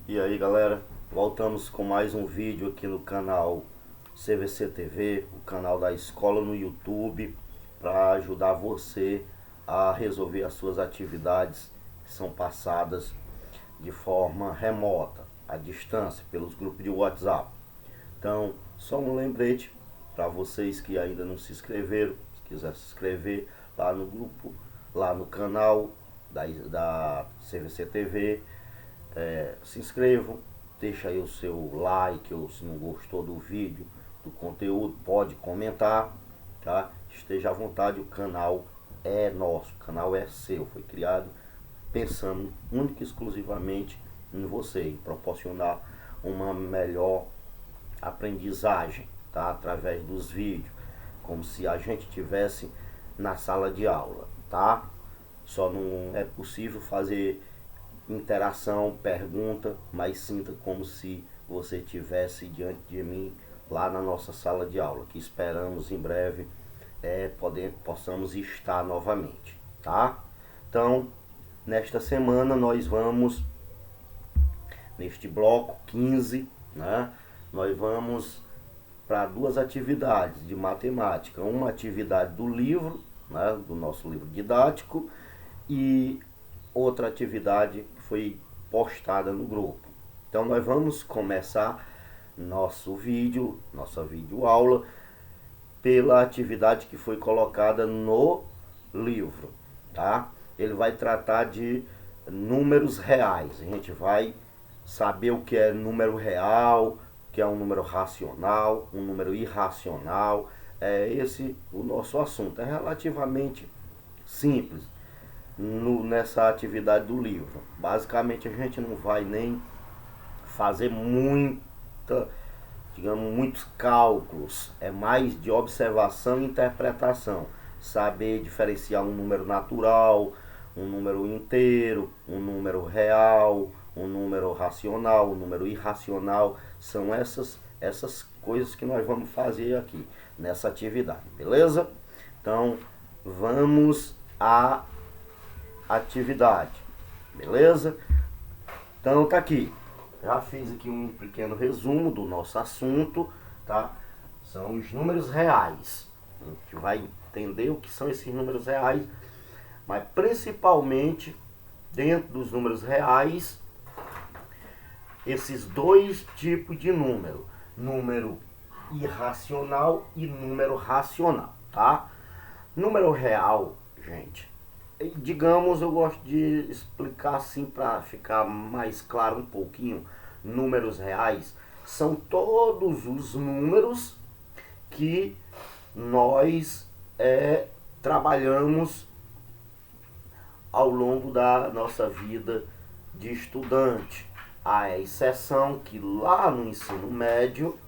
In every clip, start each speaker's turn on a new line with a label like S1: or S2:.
S1: E aí galera, voltamos com mais um vídeo aqui no canal CVC TV, o canal da escola no YouTube, para ajudar você a resolver as suas atividades que são passadas de forma remota, à distância, pelos grupos de WhatsApp. Então, só um lembrete para vocês que ainda não se inscreveram, se quiser se inscrever lá no grupo, lá no canal da CVC TV. Se inscrevam, deixa aí o seu like, ou se não gostou do vídeo, do conteúdo, pode comentar, tá? Esteja à vontade, o canal é nosso, o canal é seu, foi criado pensando única e exclusivamente em você, em proporcionar uma melhor aprendizagem, tá? Através dos vídeos, como se a gente tivesse na sala de aula, tá? Só não é possível fazer interação, pergunta, mas sinta como se você estivesse diante de mim lá na nossa sala de aula, que esperamos em breve possamos estar novamente, tá? Então, nesta semana nós vamos, neste bloco 15, né? Nós vamos para duas atividades de matemática, uma atividade do livro, né, do nosso livro didático, e outra atividade que foi postada no grupo. Então nós vamos começar nossa videoaula pela atividade que foi colocada no livro, tá? Ele vai tratar de números reais. A gente vai saber o que é número real, o que é um número racional, um número irracional. É esse o nosso assunto. É relativamente simples nessa atividade do livro. Basicamente a gente não vai nem fazer muitos cálculos, é mais de observação e interpretação, saber diferenciar um número natural, um número inteiro, um número real, um número racional, um número irracional. São essas coisas que nós vamos fazer aqui nessa atividade, beleza? Então vamos à atividade, beleza? Então tá aqui, já fiz aqui um pequeno resumo do nosso assunto, tá? São os números reais. A gente vai entender o que são esses números reais, mas principalmente dentro dos números reais, esses dois tipos de número irracional e número racional, tá? Número real, gente, digamos, eu gosto de explicar assim para ficar mais claro um pouquinho. Números reais são todos os números que nós trabalhamos ao longo da nossa vida de estudante. A exceção que lá no ensino médio,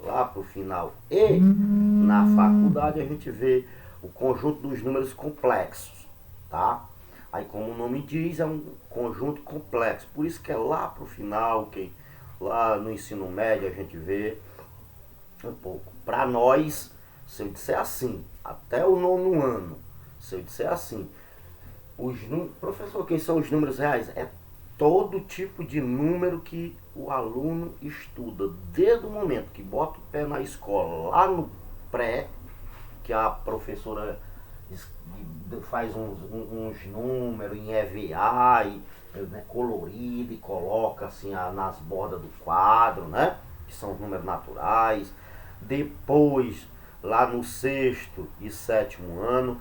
S1: lá para o final e na faculdade, a gente vê o conjunto dos números complexos, tá? Aí, como o nome diz, é um conjunto complexo. Por isso que é lá pro final, que lá no ensino médio a gente vê um pouco. Para nós, se eu disser assim, até o 9º ano, se eu disser assim, professor, quem são os números reais? É todo tipo de número que o aluno estuda, desde o momento que bota o pé na escola, lá no pré, que a professora faz uns números em EVA, né, colorido, e coloca assim nas bordas do quadro, né, que são os números naturais. Depois, lá no 6º e 7º ano,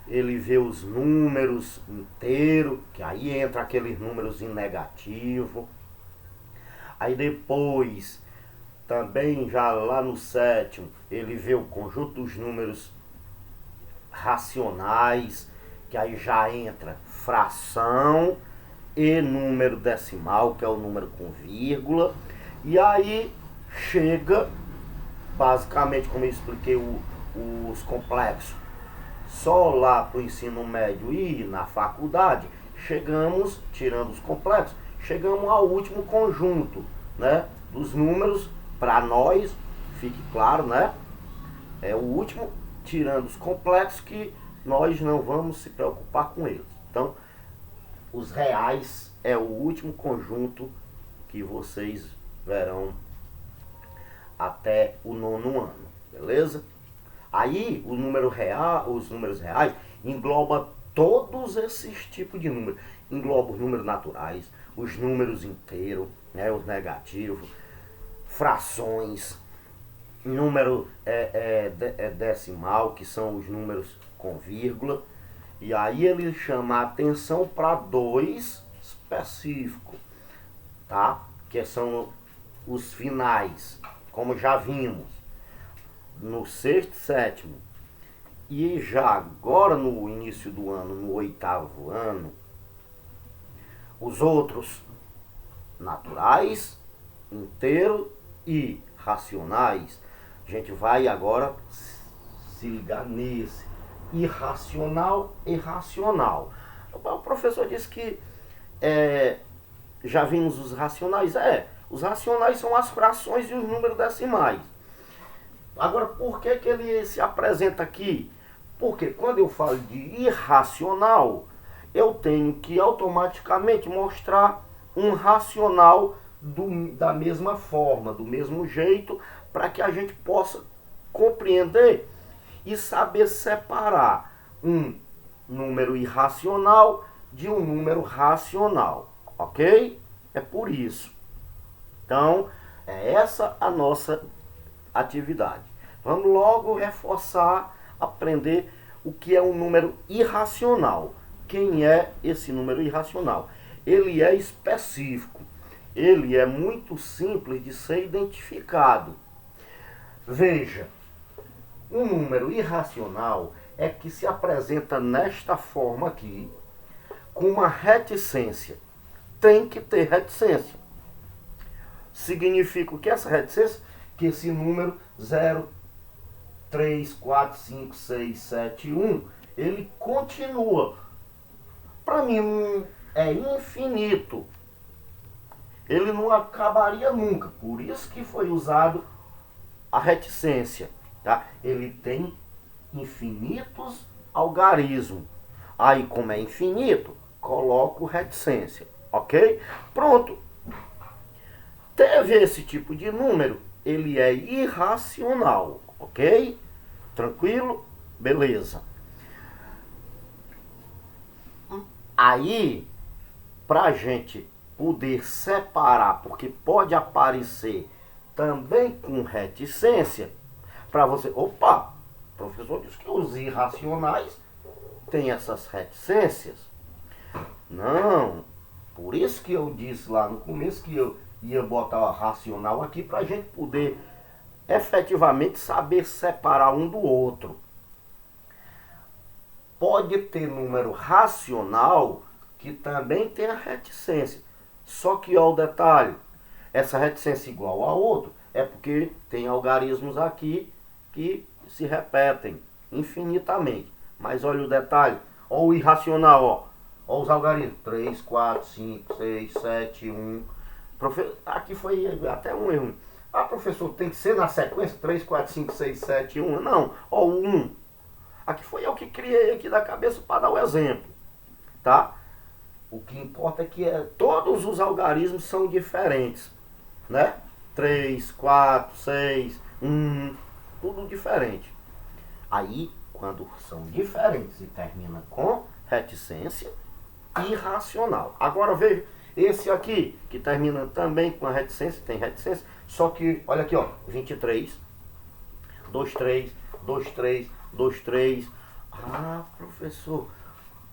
S1: ele vê os números inteiros, que aí entra aqueles números em negativo. Aí depois, também já lá no 7º, ele vê o conjunto dos números racionais, que aí já entra fração e número decimal, que é o número com vírgula. E aí chega, basicamente, como eu expliquei, os complexos, só lá para o ensino médio e na faculdade, chegamos, tirando os complexos, chegamos ao último conjunto, né, dos números. Para nós, fique claro, né, é o último, tirando os complexos, que nós não vamos se preocupar com eles. Então, os reais é o último conjunto que vocês verão até o 9º ano, beleza? Aí os números reais engloba todos esses tipos de números. Engloba os números naturais, os números inteiros, né, os negativos, frações, número decimal, que são os números com vírgula. E aí ele chama a atenção para 2 específicos, tá? Que são os finais, como já vimos no 6º e 7º. E já agora no início do ano, no 8º ano, os outros naturais, inteiro e racionais. A gente vai agora se ligar nesse irracional e racional. O professor disse que já vimos os racionais. Os racionais são as frações e os números decimais. Agora, por que ele se apresenta aqui? Porque quando eu falo de irracional, eu tenho que automaticamente mostrar um racional da mesma forma, do mesmo jeito, para que a gente possa compreender e saber separar um número irracional de um número racional, ok? É por isso. Então, é essa a nossa atividade. Vamos logo reforçar, aprender o que é um número irracional. Quem é esse número irracional? Ele é específico. Ele é muito simples de ser identificado. Veja, um número irracional é que se apresenta nesta forma aqui, com uma reticência. Tem que ter reticência. Significa que essa reticência, que esse número 0, 3, 4, 5, 6, 7, 1, ele continua. Para mim é infinito. Ele não acabaria nunca. Por isso que foi usado a reticência. Tá? Ele tem infinitos algarismos. Aí, como é infinito, coloco reticência. Ok? Pronto. Teve esse tipo de número, ele é irracional. Ok? Tranquilo? Beleza. Aí, pra gente poder separar, porque pode aparecer também com reticência, para você, opa, o professor disse que os irracionais têm essas reticências. Não, por isso que eu disse lá no começo que eu ia botar o racional aqui, para a gente poder efetivamente saber separar um do outro. Pode ter número racional que também tem a reticência. Só que, ó, o detalhe, essa reticência igual a outro é porque tem algarismos aqui que se repetem infinitamente. Mas olha o detalhe, ó o irracional, ó os algarismos, 3, 4, 5, 6, 7, 1. Aqui foi até um erro. Ah, professor, tem que ser na sequência 3, 4, 5, 6, 7, 1. Não, ó o 1. Aqui foi eu que criei aqui da cabeça para dar o exemplo, tá? O que importa é que todos os algarismos são diferentes, né? 3, 4, 6, 1, tudo diferente. Aí, quando são diferentes e termina com reticência, irracional. Agora veja, esse aqui, que termina também com a reticência, tem reticência, só que, olha aqui, ó, 23, 23, 23, 23. Ah, professor,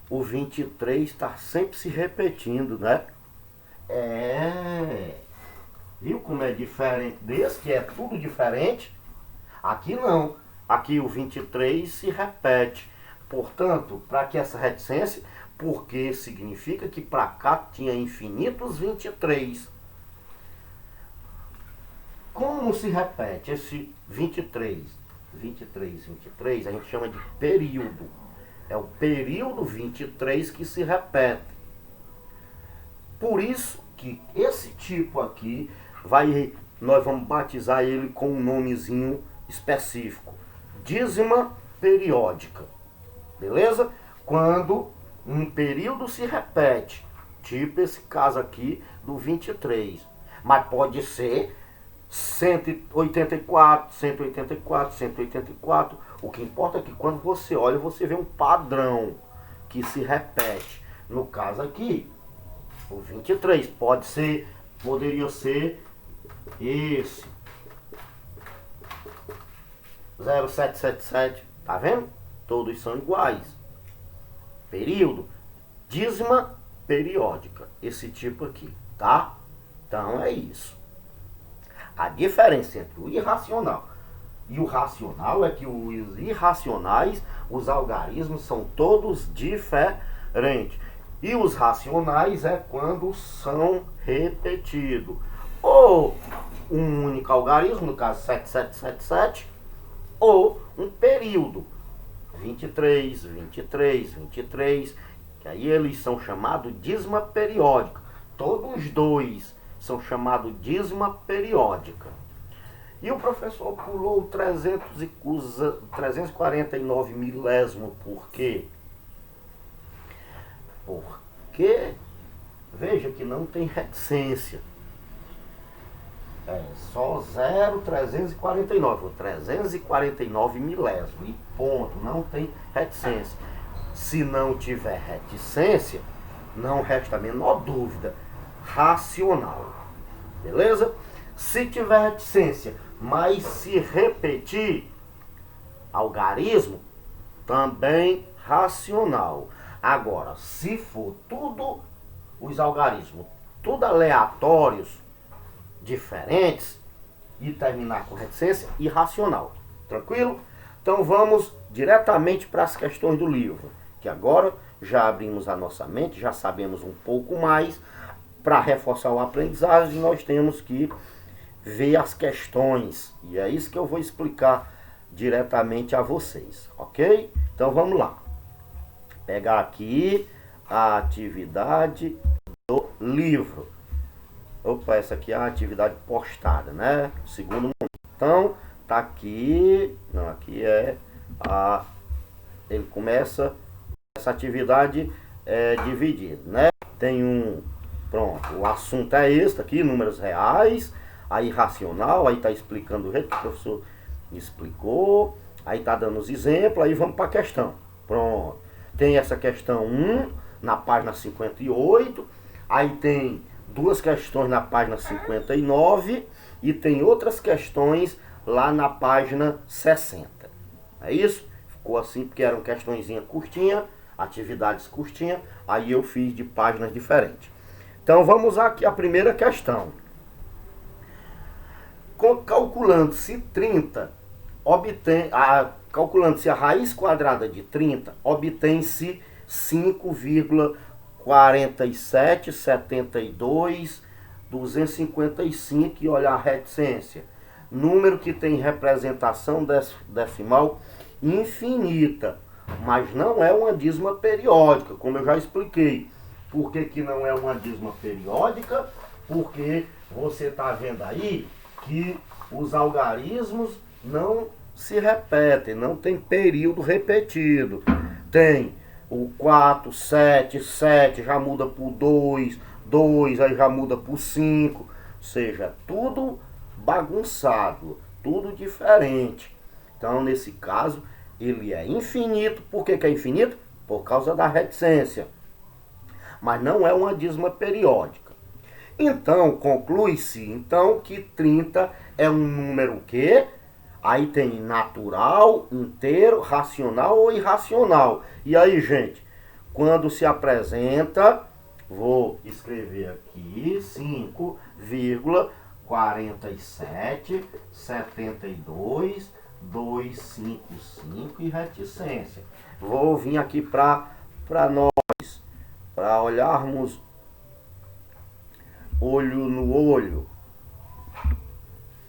S1: o 23 está sempre se repetindo, né? Viu como é diferente desse, que é tudo diferente? Aqui não. Aqui o 23 se repete. Portanto, para que essa reticência? Porque significa que para cá tinha infinitos 23. Como se repete esse 23? 23, 23, a gente chama de período. É o período 23 que se repete. Por isso que esse tipo aqui, nós vamos batizar ele com um nomezinho específico. Dízima periódica. Beleza? Quando um período se repete, tipo esse caso aqui do 23. mas pode ser 184, 184, 184. O que importa é que quando você olha, você vê um padrão que se repete. No caso aqui, o 23 poderia ser esse 0777, tá vendo? Todos são iguais. Período, dízima periódica, esse tipo aqui, tá? Então é isso. A diferença entre o irracional e o racional é que os irracionais, os algarismos são todos diferentes. E os racionais é quando são repetidos. Ou um único algarismo, no caso 7777, ou um período 23, 23, 23, que aí eles são chamados dízima periódica. Todos os dois são chamados dízima periódica. E o professor pulou 349 milésimo, por quê? Porque, veja que não tem reticência. É só 0,349, 349 milésimo, e ponto, não tem reticência. Se não tiver reticência, não resta a menor dúvida, racional. Beleza? Se tiver reticência, mas se repetir, algarismo, também racional. Agora, se for tudo, os algarismos, tudo aleatórios, diferentes, e terminar com reticência, irracional. Tranquilo? Então vamos diretamente para as questões do livro, que agora já abrimos a nossa mente, já sabemos um pouco mais. Para reforçar o aprendizagem, nós temos que ver as questões, e é isso que eu vou explicar diretamente a vocês, ok? Então vamos lá. Pegar aqui a atividade do livro. Opa, essa aqui é a atividade postada, né? Segundo momento. Então, tá aqui. Não, aqui é a. Ele começa. Essa atividade é dividida, né? Tem um. Pronto, o assunto é esse aqui, números reais. Aí racional, aí tá explicando o jeito que o professor explicou. Aí tá dando os exemplos, aí vamos para a questão. Pronto. Tem essa questão 1 na página 58. Aí tem duas questões na página 59 e tem outras questões lá na página 60. É isso? Ficou assim porque eram questõezinhas curtinhas, atividades curtinhas, aí eu fiz de páginas diferentes. Então vamos aqui a primeira questão. Calculando-se 30, calculando-se a raiz quadrada de 30, obtém-se 5,4772 255, e olha a reticência. Número que tem representação decimal infinita, mas não é uma dízima periódica, como eu já expliquei. Por que que não é uma dízima periódica? Porque você está vendo aí que os algarismos não se repetem, não tem período repetido. Tem o 4, 7, 7, já muda por 2, 2, aí já muda por 5. Ou seja, tudo bagunçado, tudo diferente. Então, nesse caso, ele é infinito. Por que que é infinito? Por causa da reticência. Mas não é uma dízima periódica. Então, conclui-se então que 30 é um número que aí tem natural, inteiro, racional ou irracional. E aí, gente, quando se apresenta, vou escrever aqui 5,4772 255 e reticência. Vou vir aqui para nós, para olharmos olho no olho.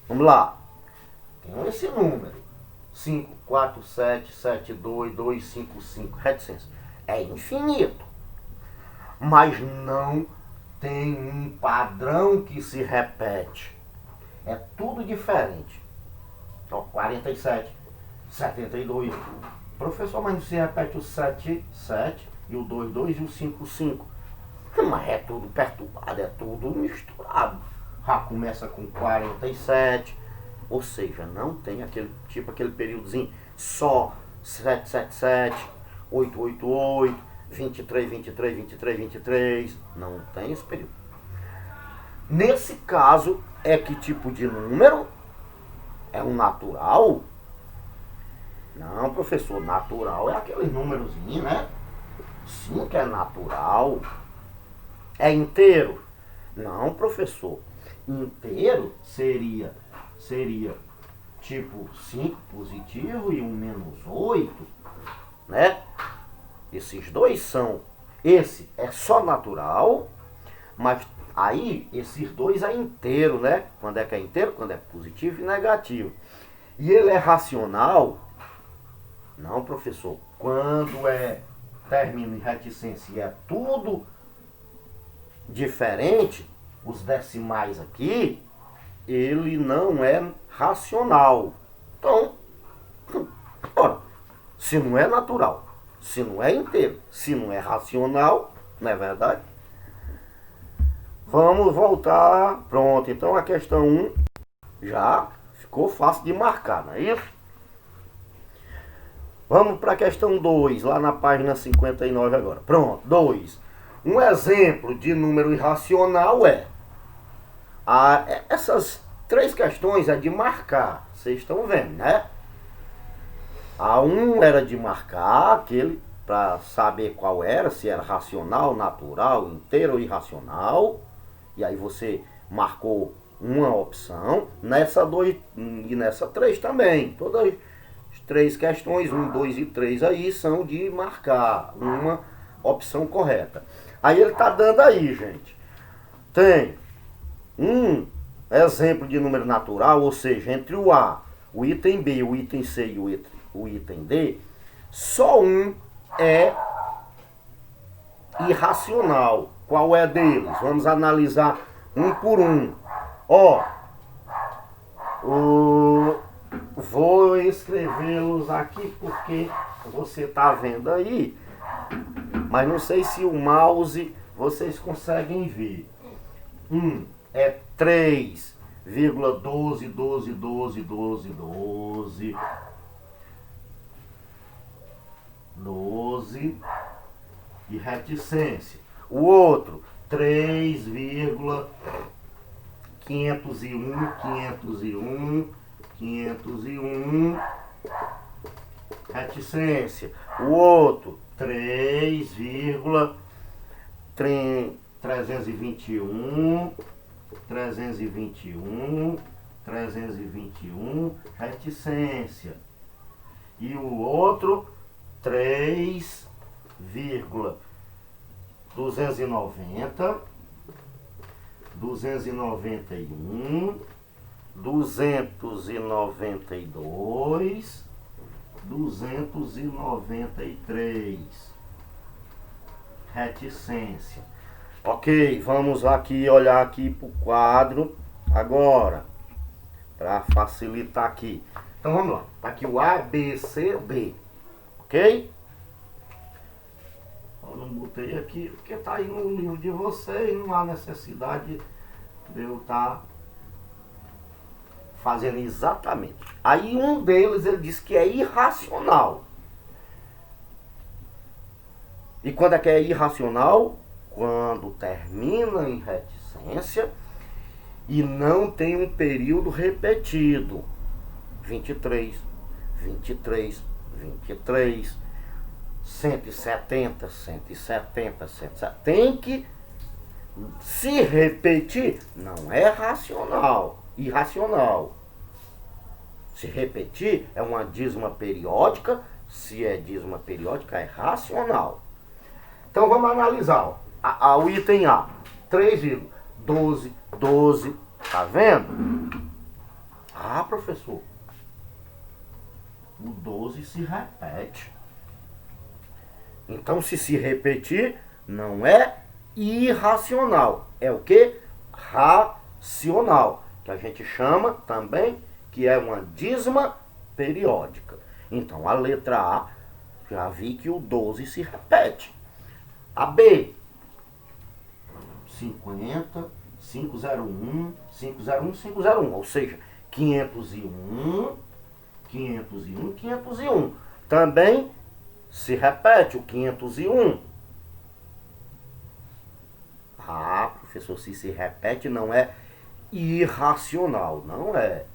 S1: Vamos lá. Tem esse número. 54772 255. Reticência. É infinito. Mas não tem um padrão que se repete. É tudo diferente. Então, 47, 72. Professor, mas não se repete o 7, 7 e o 2 e o 5. Mas é tudo perturbado, é tudo misturado. já começa com 47, ou seja, não tem aquele períodozinho só 777, 888, 23, 23, 23, 23, não tem esse período. Nesse caso, é que tipo de número? É um natural? Não, professor, natural é aquele númerozinho, né? Sim que é natural. É inteiro? Não, professor. Inteiro seria tipo 5 positivo e 1 menos 8, né? Esses dois são. Esse é só natural, mas aí esses dois é inteiro, né? Quando é que é inteiro? Quando é positivo e negativo. E ele é racional? Não, professor. Quando é término e reticência e é tudo diferente, os decimais aqui, ele não é racional. Então, ora, se não é natural, se não é inteiro, se não é racional, não é verdade? Vamos voltar. Pronto, então a questão 1 já ficou fácil de marcar, não é isso? Vamos para a questão 2, lá na página 59 agora. Pronto, 2. Um exemplo de número irracional é... essas 3 questões é de marcar, vocês estão vendo, né? A 1 era de marcar, aquele para saber qual era, se era racional, natural, inteiro ou irracional. E aí você marcou uma opção. Nessa 2 e nessa 3 também. Todas as 3 questões, 1, 2 e 3 aí, são de marcar uma opção correta. Aí ele está dando aí, gente. Tem um exemplo de número natural, ou seja, entre o A, o item B, o item C e o item D, só um é irracional. Qual é deles? Vamos analisar um por um. Ó, vou escrevê-los aqui porque você está vendo aí, mas não sei se o mouse vocês conseguem ver. É 3,12 e reticência. O outro, 3,501 reticência. O outro, 321 reticência. E o outro, 3,290, 291, 292, 293 reticência. Ok, vamos aqui olhar aqui para o quadro agora, para facilitar aqui. Então vamos lá, tá aqui o A, B, C, D, ok? Eu não botei aqui porque tá aí no livro de vocês, não há necessidade de eu estar fazendo exatamente. Aí um deles ele diz que é irracional. E quando é que é irracional? Quando termina em reticência e não tem um período repetido. 23, 23, 23, 170, 170, 170. Tem que se repetir. Não é racional, irracional. Se repetir é uma dízima periódica. Se é dízima periódica é racional. Então vamos analisar. O item A, 3,12, 12, tá vendo? Ah, professor, o 12 se repete. Então, se repetir, não é irracional. É o que? Racional. Que a gente chama também que é uma dízima periódica. Então, a letra A, já vi que o 12 se repete. A B, 50, 501, 501, 501, ou seja, 501, 501, 501. Também se repete o 501. Ah, professor, se repete não é irracional, não é.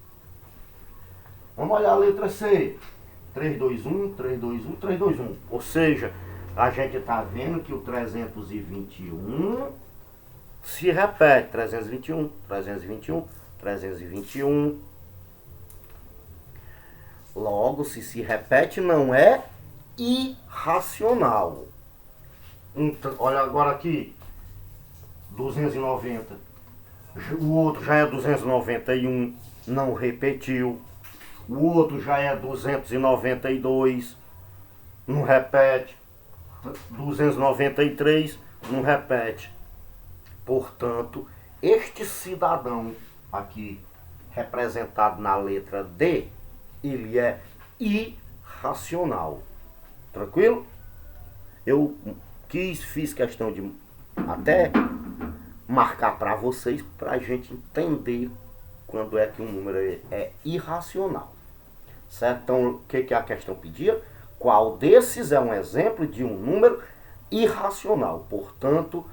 S1: Vamos olhar a letra C. 321, 321, 321. Ou seja, a gente está vendo que o 321 se repete. 321, 321, 321. Logo, se repete, não é irracional. Então, olha agora aqui. 290. O outro já é 291. Não repetiu. O outro já é 292. Não repete. 293. Não repete. Portanto, este cidadão aqui, representado na letra D, ele é irracional. Tranquilo? Eu fiz questão de até marcar para vocês, para a gente entender quando é que um número é irracional. Certo? Então, o que a questão pedia? Qual desses é um exemplo de um número irracional? Portanto,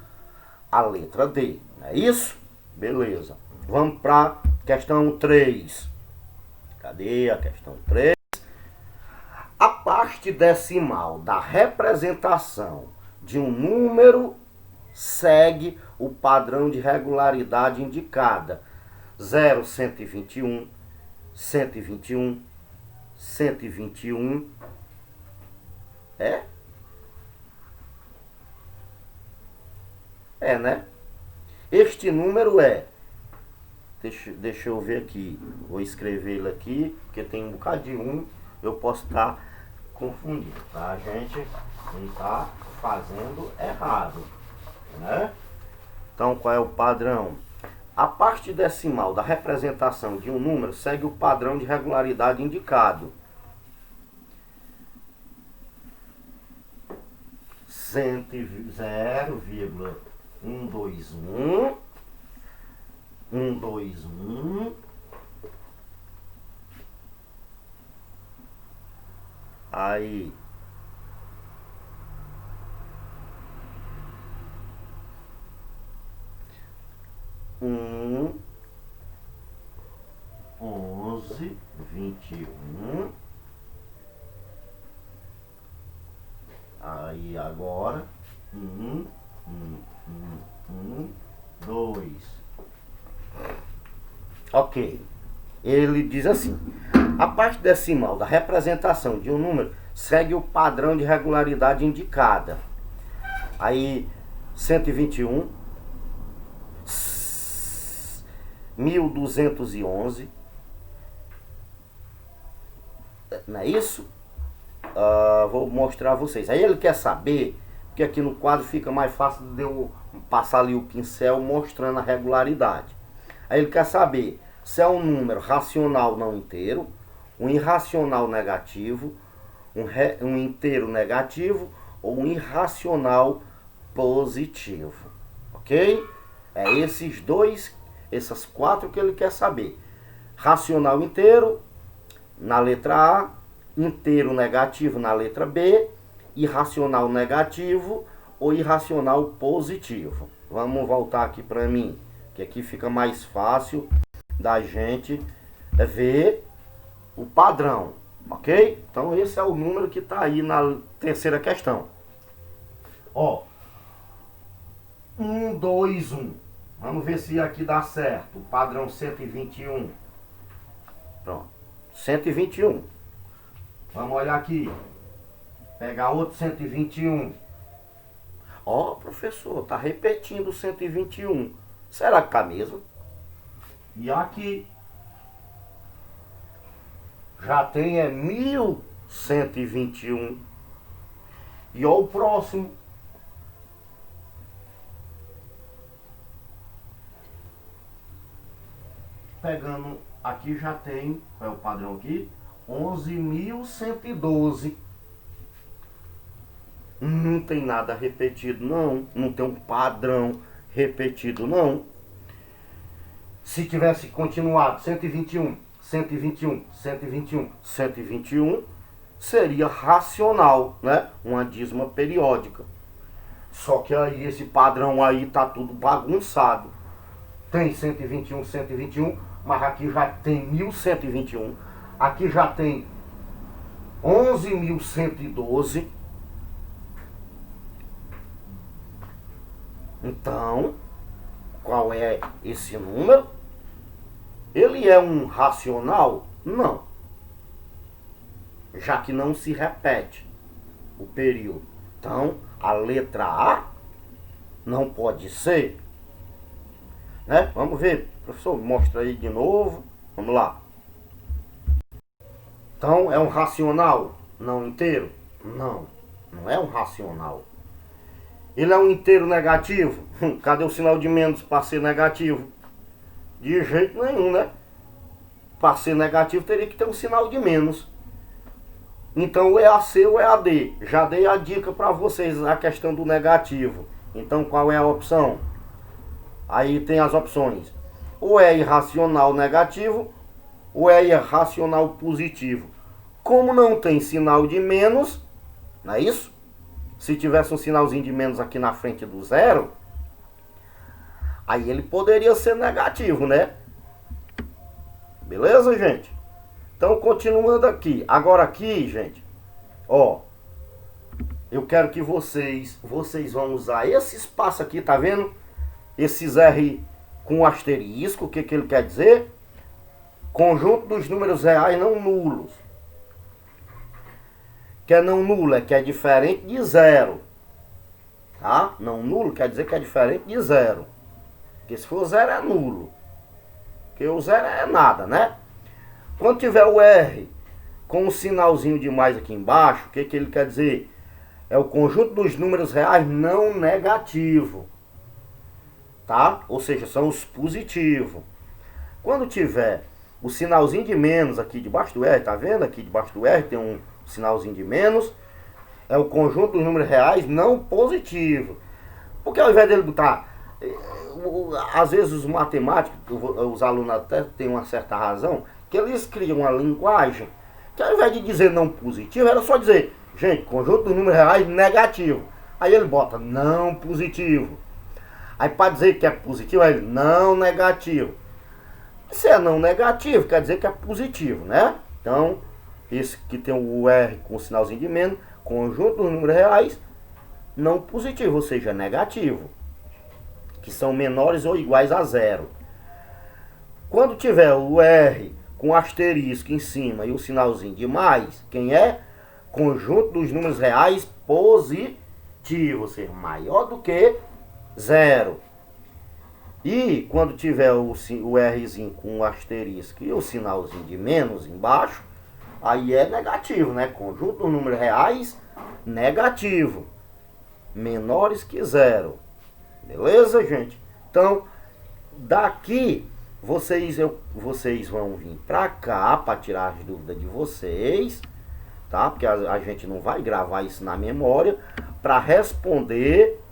S1: a letra D. Não é isso? Beleza. Vamos para questão 3. Cadê a questão 3? A parte decimal da representação de um número segue o padrão de regularidade indicada. 0, 121, 121, 121. É? É, né? Este número é... Deixa eu ver aqui. Vou escrever ele aqui, porque tem um bocado de eu posso estar confundindo, tá, gente? Não está fazendo errado, né? Então, qual é o padrão? A parte decimal da representação de um número segue o padrão de regularidade indicado. 0,121, 121. Aí 11, 21. Aí agora 2. Ok. Ele diz assim: a parte decimal da representação de um número segue o padrão de regularidade indicada. Aí 121, 1211. Não é isso? Vou mostrar a vocês. Aí ele quer saber, porque aqui no quadro fica mais fácil de eu passar ali o pincel mostrando a regularidade. Aí ele quer saber se é um número racional não inteiro, um irracional negativo, um inteiro negativo ou um irracional positivo. Ok? É essas 4 que ele quer saber. Racional inteiro na letra A, inteiro negativo na letra B, irracional negativo ou irracional positivo. Vamos voltar aqui para mim, que aqui fica mais fácil da gente ver o padrão, ok? Então esse é o número que está aí na terceira questão. Ó, 1, 2, 1. Vamos ver se aqui dá certo. O padrão 121. Pronto, 121. Vamos olhar aqui. Pegar outro 121. Ó, professor, tá repetindo o 121. Será que tá mesmo? E aqui já tem 1121. E ó o próximo. Pegando aqui já tem, qual é o padrão aqui? 11.112. Não tem nada repetido, não. Não tem um padrão repetido, não. Se tivesse continuado 121, 121, 121, 121, seria racional, né? Uma dízima periódica. Só que aí esse padrão aí tá tudo bagunçado. Tem 121, 121, mas aqui já tem 1121. Aqui já tem 11.112. Então, qual é esse número? Ele é um racional? Não. Já que não se repete o período. Então, a letra A não pode ser, né? Vamos ver, professor, mostra aí de novo. Vamos lá. Então, é um racional não inteiro? Não, não é um racional. Ele é um inteiro negativo? Cadê o sinal de menos para ser negativo? De jeito nenhum, né? Para ser negativo teria que ter um sinal de menos. Então, o EAC ou EAD. Já dei a dica para vocês a questão do negativo. Então, qual é a opção? Aí tem as opções. Ou é irracional negativo, ou é irracional positivo. Como não tem sinal de menos, não é isso? Se tivesse um sinalzinho de menos aqui na frente do zero, aí ele poderia ser negativo, né? Beleza, gente? Então, continuando aqui. Agora aqui, gente, ó, eu quero que vocês vão usar esse espaço aqui, tá vendo? Esses R com asterisco, o que ele quer dizer? Conjunto dos números reais não nulos. Que é não nulo, é que é diferente de zero. Tá? Não nulo quer dizer que é diferente de zero. Porque se for zero é nulo. Porque o zero é nada, né? Quando tiver o R com um sinalzinho de mais aqui embaixo, o que ele quer dizer? É o conjunto dos números reais não negativo. Tá? Ou seja, são os positivos. Quando tiver o sinalzinho de menos aqui debaixo do R, tá vendo? Aqui debaixo do R tem um sinalzinho de menos. É o conjunto dos números reais não positivo. Porque ao invés dele botar... Às vezes os matemáticos, os alunos até têm uma certa razão, que eles criam uma linguagem que ao invés de dizer não positivo, era só dizer, gente, conjunto dos números reais negativo. Aí ele bota não positivo. Aí para dizer que é positivo, aí ele não negativo. Se é não negativo, quer dizer que é positivo, né? Então, esse que tem o R com o sinalzinho de menos, conjunto dos números reais não positivo, ou seja, negativo. Que são menores ou iguais a zero. Quando tiver o R com asterisco em cima e o sinalzinho de mais, quem é? Conjunto dos números reais positivo, ou seja, maior do que zero. E quando tiver o Rzinho com o asterisco e o sinalzinho de menos embaixo, aí é negativo, né? Conjunto dos números reais negativo, menores que zero. Beleza, gente? Então, daqui vocês vão vir pra cá para tirar as dúvidas de vocês, tá? Porque a gente não vai gravar isso na memória para responder,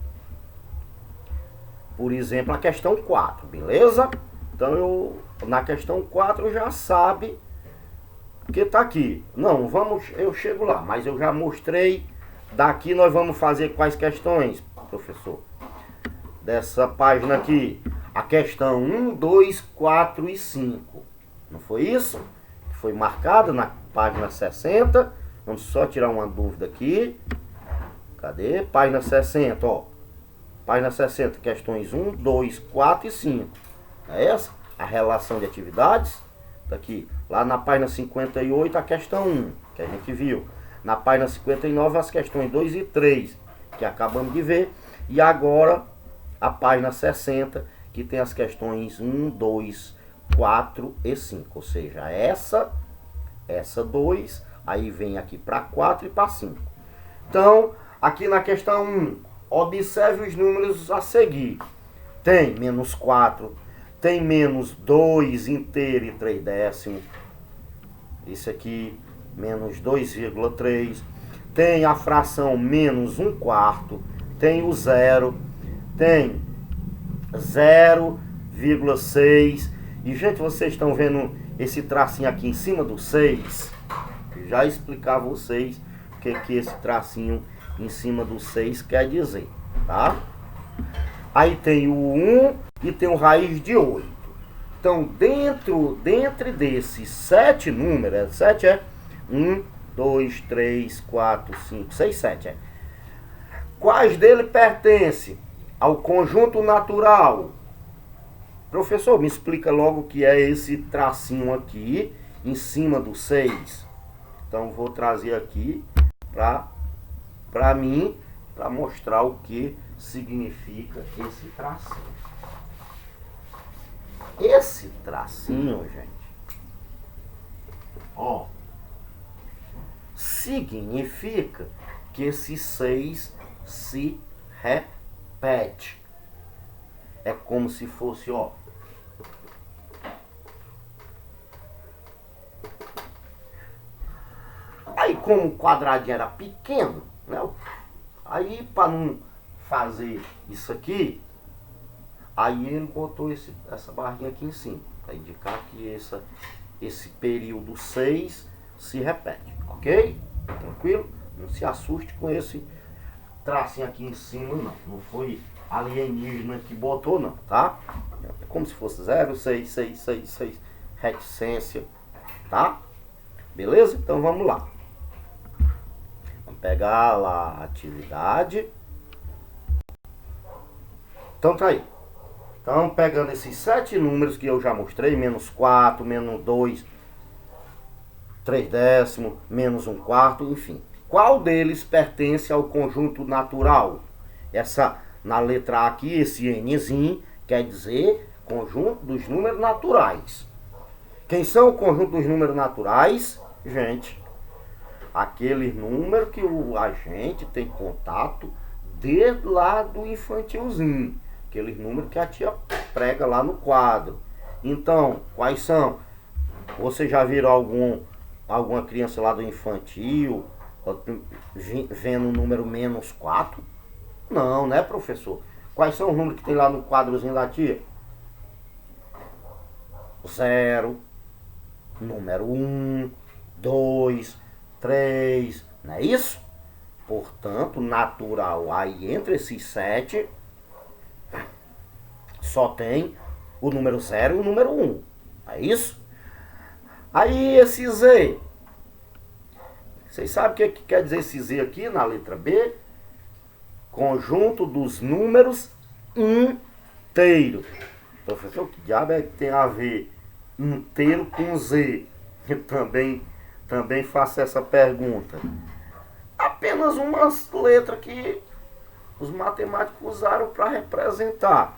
S1: por exemplo, a questão 4, beleza? Então, na questão 4 já sabe que tá aqui. Não, eu chego lá, mas eu já mostrei. Daqui nós vamos fazer quais questões, professor? Dessa página aqui, a questão 1, 2, 4 e 5. Não foi isso? Foi marcada na página 60. Vamos só tirar uma dúvida aqui. Cadê? Página 60, ó. Página 60, questões 1, 2, 4 e 5. É essa? A relação de atividades. Tá aqui. Lá na página 58, a questão 1, que a gente viu. Na página 59, as questões 2 e 3, que acabamos de ver. E agora, a página 60, que tem as questões 1, 2, 4 e 5. Ou seja, essa 2, aí vem aqui para 4 e para 5. Então, aqui na questão 1, observe os números a seguir. Tem menos 4, tem menos 2 inteiro e 3 décimos. Esse aqui, menos 2,3. Tem a fração menos 1 quarto. Tem o zero. Tem 0,6 E, gente, vocês estão vendo esse tracinho aqui em cima do 6? Já explicar a vocês o que esse tracinho em cima do 6 quer dizer, tá? Aí tem o 1 e tem o raiz de 8. Então, dentro desses 7 números, 7 é 1, 2, 3, 4, 5, 6, 7 é. Quais dele pertencem ao conjunto natural? Professor, me explica logo o que é esse tracinho aqui em cima do 6. Então vou trazer aqui para mim, para mostrar o que significa esse tracinho. Esse tracinho, gente, ó, significa que esse 6 se repete. É como se fosse, ó, aí como o quadradinho era pequeno, né? Aí para não fazer isso aqui, aí ele botou essa barrinha aqui em cima, para indicar que esse período 6 se repete, ok? Tranquilo? Não se assuste com esse tracinho aqui em cima, não. Não foi alienígena que botou, não, tá? É como se fosse 0, 6, 6, 6, 6, reticência, tá? Beleza? Então vamos lá. Vamos pegar lá a atividade. Então tá aí. Então pegando esses 7 números que eu já mostrei, menos 4, menos 2, 3 décimos, menos 1 quarto, enfim. Qual deles pertence ao conjunto natural? Na letra A aqui, esse Nzinho quer dizer conjunto dos números naturais. Quem são o conjunto dos números naturais? Gente, aquele número que a gente tem contato desde lá do infantilzinho. Aquele número que a tia prega lá no quadro. Então, quais são? Você já viram alguma criança lá do infantil vendo o número menos 4? Não, né, professor? Quais são os números que tem lá no quadrozinho da tia? 0, número 1, 2, 3, não é isso? Portanto, natural, aí entre esses 7, só tem o número 0 e o número 1, é isso? Aí esse Z, vocês sabem o que quer dizer esse Z aqui na letra B? Conjunto dos números inteiro. Professor, que diabo é que tem a ver inteiro com Z? Eu também faço essa pergunta. Apenas umas letras que os matemáticos usaram para representar.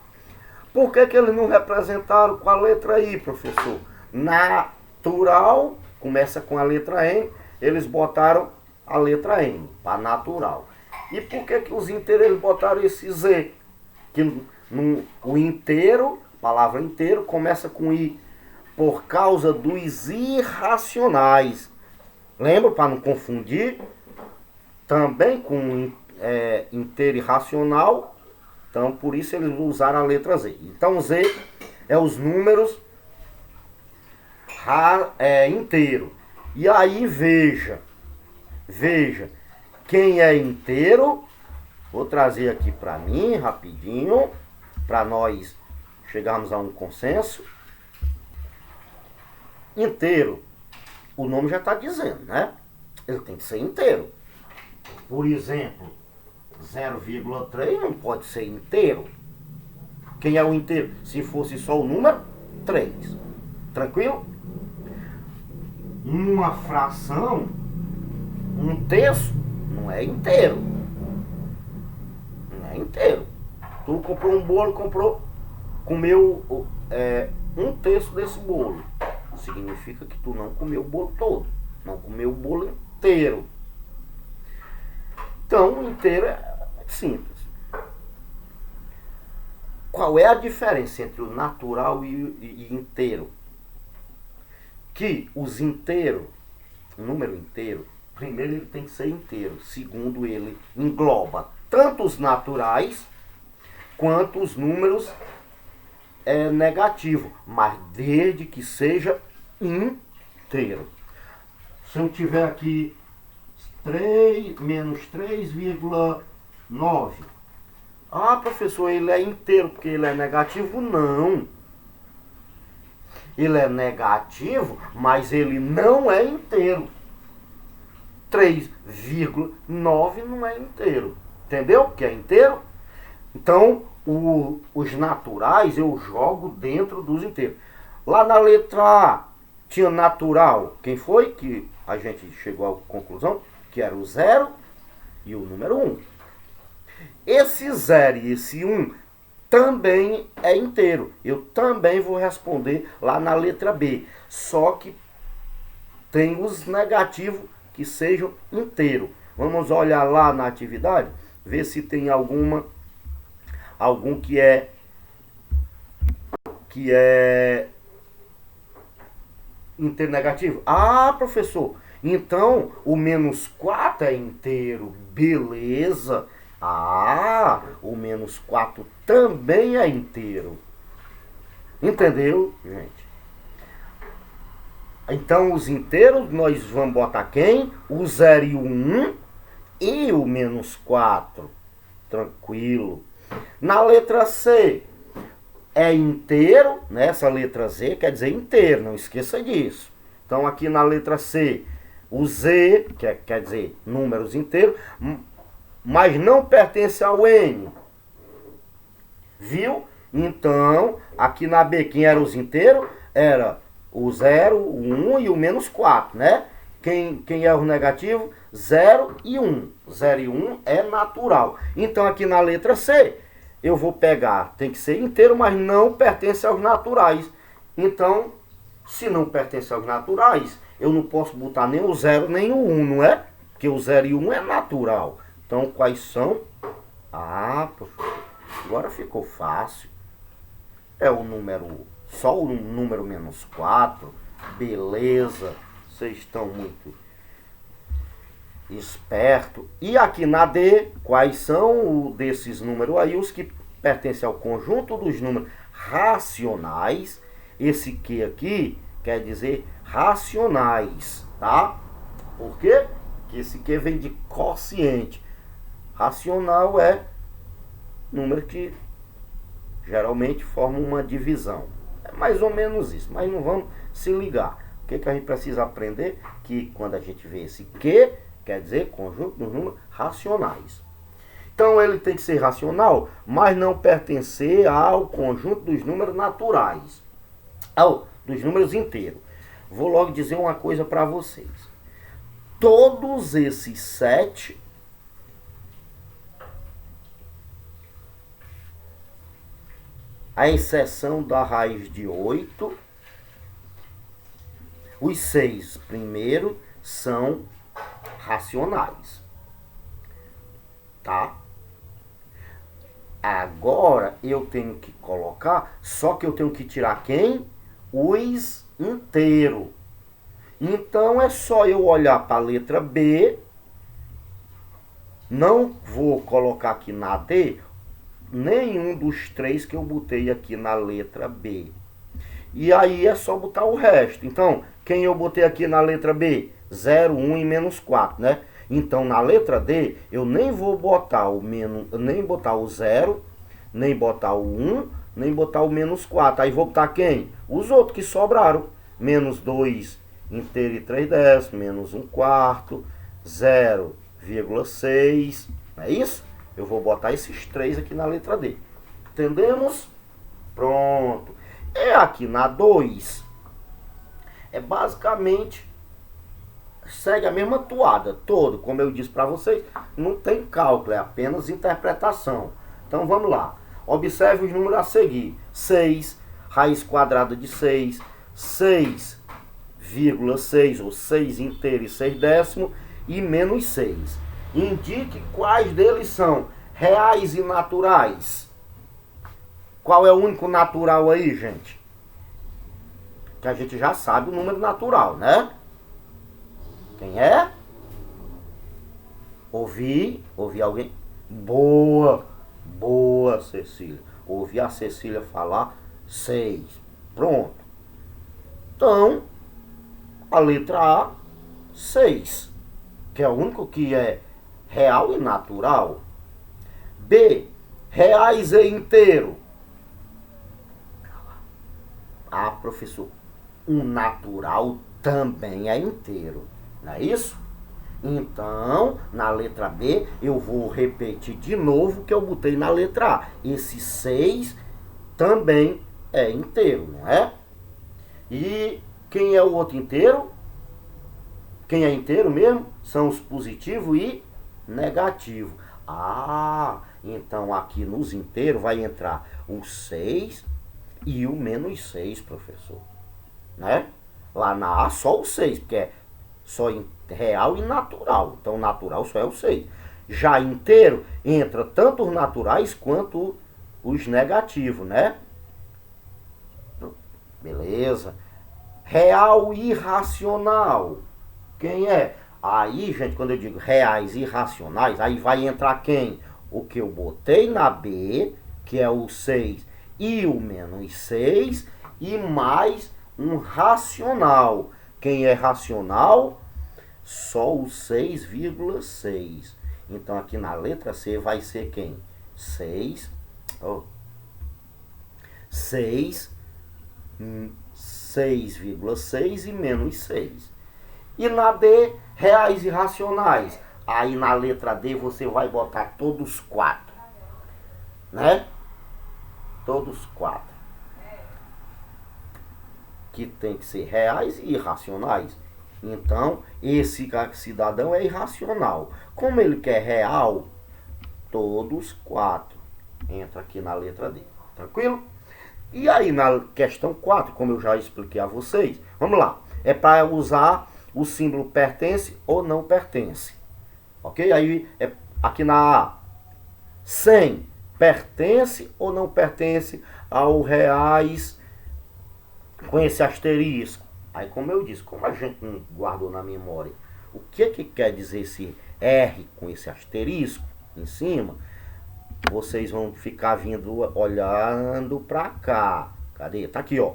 S1: Por que eles não representaram com a letra I, professor? Natural, começa com a letra N, eles botaram a letra N, para natural. E por que os inteiros eles botaram esse Z? Que o inteiro, palavra inteiro, começa com I, por causa dos irracionais. Lembra, para não confundir? Também com inteiro irracional. Então, por isso eles usaram a letra Z. Então, Z é os números inteiro. E aí, veja, quem é inteiro, vou trazer aqui para mim, rapidinho, para nós chegarmos a um consenso. Inteiro, o nome já está dizendo, né? Ele tem que ser inteiro. Por exemplo, 0,3 não pode ser inteiro. Quem é o inteiro? Se fosse só o número, 3. Tranquilo? Uma fração, um terço, não é inteiro. Não é inteiro. Tu comprou um bolo, comeu um terço desse bolo. Significa que tu não comeu o bolo todo. Não comeu o bolo inteiro. Então, o inteiro é simples. Qual é a diferença entre o natural e inteiro? Que os inteiros, o número inteiro, primeiro ele tem que ser inteiro. Segundo, ele engloba tanto os naturais quanto os números é negativo, mas desde que seja inteiro. Se eu tiver aqui 3 menos 3,9. Ah, professor, ele é inteiro porque ele é negativo? Não. Ele é negativo, mas ele não é inteiro. 3,9 não é inteiro. Entendeu? Que é inteiro? Então, os naturais eu jogo dentro dos inteiros. Lá na letra A tinha natural. Quem foi que a gente chegou à conclusão? Que era o 0 e o número 1. Esse 0 e esse 1 também é inteiro. Eu também vou responder lá na letra B. Só que tem os negativos que sejam inteiros. Vamos olhar lá na atividade, ver se tem algum que é inteiro negativo. Ah, professor, então o menos 4 é inteiro. Beleza. Ah, o menos 4 também é inteiro. Entendeu, gente? Então, os inteiros, nós vamos botar quem? O 0 e o 1 e o menos 4. Tranquilo. Na letra C, é inteiro, né? Essa letra Z quer dizer inteiro, não esqueça disso. Então, aqui na letra C, o Z, que quer dizer números inteiros, mas não pertence ao N. Viu? Então, aqui na B, quem era os inteiros? Era o 0, o 1 e o menos 4, né? Quem é o negativo? 0 e 1. 0 e 1 é natural. Então, aqui na letra C, eu vou pegar, tem que ser inteiro, mas não pertence aos naturais. Então, se não pertence aos naturais, eu não posso botar nem o 0 nem o 1, não é? Porque o 0 e o 1 é natural. Então, quais são? Ah, professor, agora ficou fácil. É o número, só o número menos 4. Beleza, vocês estão muito espertos. E aqui na D, quais são desses números aí? Os que pertencem ao conjunto dos números racionais. Esse Q aqui quer dizer racionais, tá? Por quê? Porque esse Q vem de quociente. Racional é número que geralmente forma uma divisão. É mais ou menos isso, mas não vamos se ligar. O que a gente precisa aprender? Que quando a gente vê esse Q, quer dizer conjunto dos números racionais. Então ele tem que ser racional, mas não pertencer ao conjunto dos números naturais. Dos números inteiros. Vou logo dizer uma coisa para vocês. Todos esses 7... a exceção da raiz de 8, os 6 primeiro são racionais. Tá? Agora eu tenho que colocar, só que eu tenho que tirar quem? Os inteiros. Então é só eu olhar para a letra B, não vou colocar aqui na D nenhum dos 3 que eu botei aqui na letra B. E aí é só botar o resto. Então, quem eu botei aqui na letra B? 0, 1 e menos 4, né? Então, na letra D, eu nem vou botar nem botar o 0, nem botar o 1, nem botar o menos 4. Aí vou botar quem? Os outros que sobraram. Menos 2 inteiro e 3 décimos, menos 1 quarto, 0,6. Não é isso? Eu vou botar esses 3 aqui na letra D. Entendemos? Pronto. E aqui na 2, é basicamente, segue a mesma toada toda. Como eu disse para vocês, não tem cálculo, é apenas interpretação. Então vamos lá. Observe os números a seguir. 6, raiz quadrada de 6, 6,6 ou 6 inteiro e 6 décimo e menos 6. Indique quais deles são reais e naturais. Qual é o único natural aí, gente? Que a gente já sabe o número natural, né? Quem é? Ouvi alguém? Boa, Cecília. Ouvi a Cecília falar 6. Pronto. Então, a letra A, 6, que é o único que é real e natural. B, reais e inteiro. Ah, professor, o natural também é inteiro, não é isso? Então, na letra B, eu vou repetir de novo o que eu botei na letra A. Esse 6 também é inteiro, não é? E quem é o outro inteiro? Quem é inteiro mesmo? São os positivo e negativo. Ah, então aqui nos inteiros vai entrar o 6 e o menos 6, professor. Né? Lá na A só o 6, porque é só real e natural. Então natural só é o 6. Já inteiro entra tanto os naturais quanto os negativos, né? Beleza. Real e irracional. Quem é? Aí, gente, quando eu digo reais irracionais, aí vai entrar quem? O que eu botei na B, que é o 6 e o menos 6, e mais um racional. Quem é racional? Só o 6,6. Então, aqui na letra C vai ser quem? 6, 6,6 e menos 6. E na D, reais irracionais. Aí na letra D você vai botar todos 4. Né? Todos 4. Que tem que ser reais e irracionais. Então, esse cidadão é irracional. Como ele quer real, todos 4. Entra aqui na letra D. Tranquilo? E aí na questão 4, como eu já expliquei a vocês, vamos lá. É para usar o símbolo pertence ou não pertence. Ok? Aí, aqui na A, 100 pertence ou não pertence ao reais com esse asterisco? Aí, como eu disse, como a gente não guardou na memória, o que quer dizer esse R com esse asterisco em cima? Vocês vão ficar vindo olhando para cá. Cadê? Tá aqui, ó.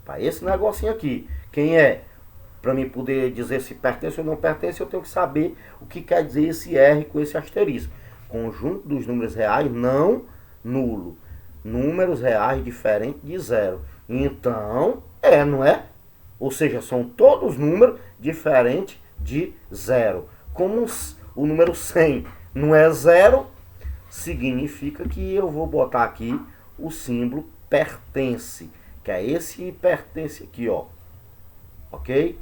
S1: Para esse negocinho aqui. Quem é? Para mim poder dizer se pertence ou não pertence, eu tenho que saber o que quer dizer esse R com esse asterisco. Conjunto dos números reais não nulo. Números reais diferentes de zero. Então, não é? Ou seja, são todos números diferentes de zero. Como o número 100 não é zero, significa que eu vou botar aqui o símbolo pertence, que é esse pertence aqui, ó. Ok?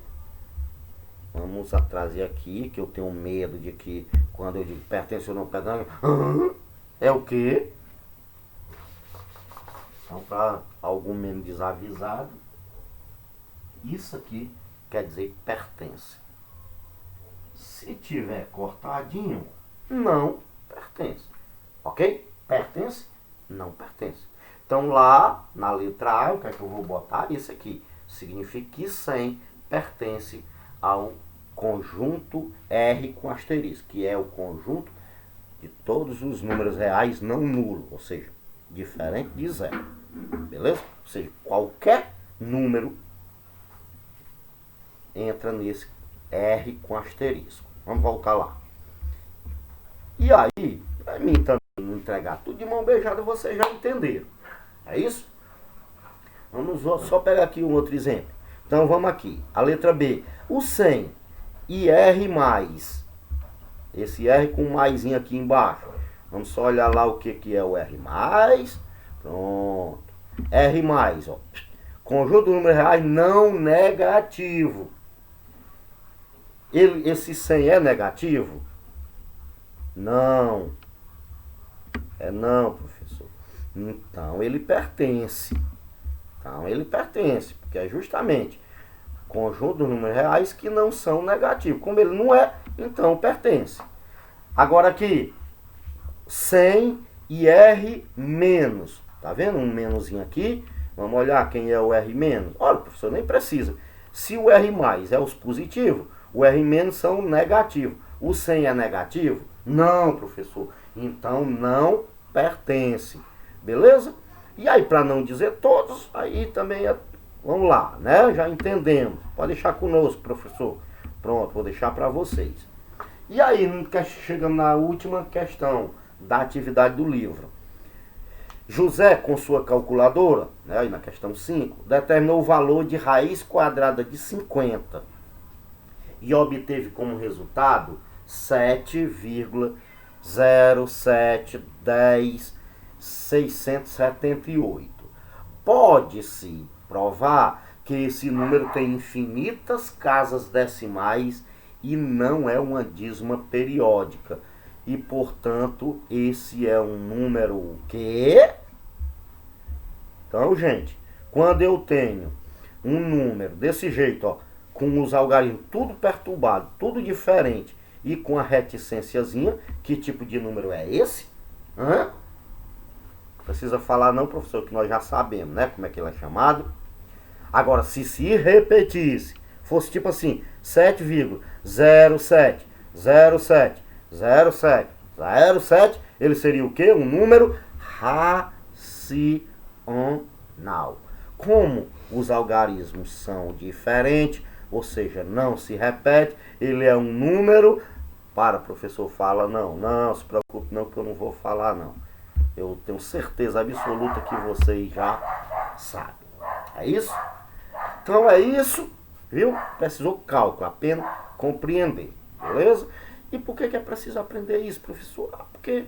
S1: Vamos trazer aqui, que eu tenho medo de que quando eu digo pertence ou não pertence, é o quê? Então, para algum menos desavisado, isso aqui quer dizer pertence. Se tiver cortadinho, não pertence. Ok? Pertence? Não pertence. Então lá na letra A, o que é que eu vou botar? Isso aqui. Significa que 100 pertence ao conjunto R com asterisco, que é o conjunto de todos os números reais não nulo, ou seja, diferente de zero. Beleza? Ou seja, qualquer número entra nesse R com asterisco. Vamos voltar lá. E aí, para mim também não entregar tudo de mão beijada, vocês já entenderam. É isso? Vamos só pegar aqui um outro exemplo. Então vamos aqui. A letra B. O 100 e R mais. Esse R com um maisinho aqui embaixo. Vamos só olhar lá o que é o R mais. Pronto. R mais, ó. Conjunto de números reais não negativo. Esse 100 é negativo? Não. É não, professor. Então ele pertence. Então ele pertence, porque é justamente conjunto de números reais que não são negativos. Como ele não é, então pertence. Agora aqui, 100 e R menos. Tá vendo um menoszinho aqui? Vamos olhar quem é o R menos. Olha, professor, nem precisa. Se o R mais é os positivos, o R menos são negativos. O 100 é negativo? Não, professor. Então não pertence. Beleza? E aí, para não dizer todos, aí também vamos lá, né? Já entendemos. Pode deixar conosco, professor. Pronto, vou deixar para vocês. E aí, chegando na última questão da atividade do livro. José, com sua calculadora, né, aí na questão 5, determinou o valor de raiz quadrada de 50 e obteve como resultado 7,0710,678. Pode-se provar que esse número tem infinitas casas decimais e não é uma dízima periódica. E, portanto, esse é um número o quê? Então, gente, quando eu tenho um número desse jeito, ó, com os algarismos tudo perturbado, tudo diferente, e com a reticênciazinha, que tipo de número é esse? Hã? Precisa falar não, professor, que nós já sabemos, né? Como é que ele é chamado. Agora, se repetisse, fosse tipo assim, 7,07070707, ele seria o quê? Um número racional. Como os algarismos são diferentes, ou seja, não se repete, ele é um número. Para, professor, fala, não se preocupe não, que eu não vou falar não. Eu tenho certeza absoluta que vocês já sabem. É isso? Então é isso, viu? Precisou cálculo, apenas compreender, beleza? E por que é preciso aprender isso, professor? Porque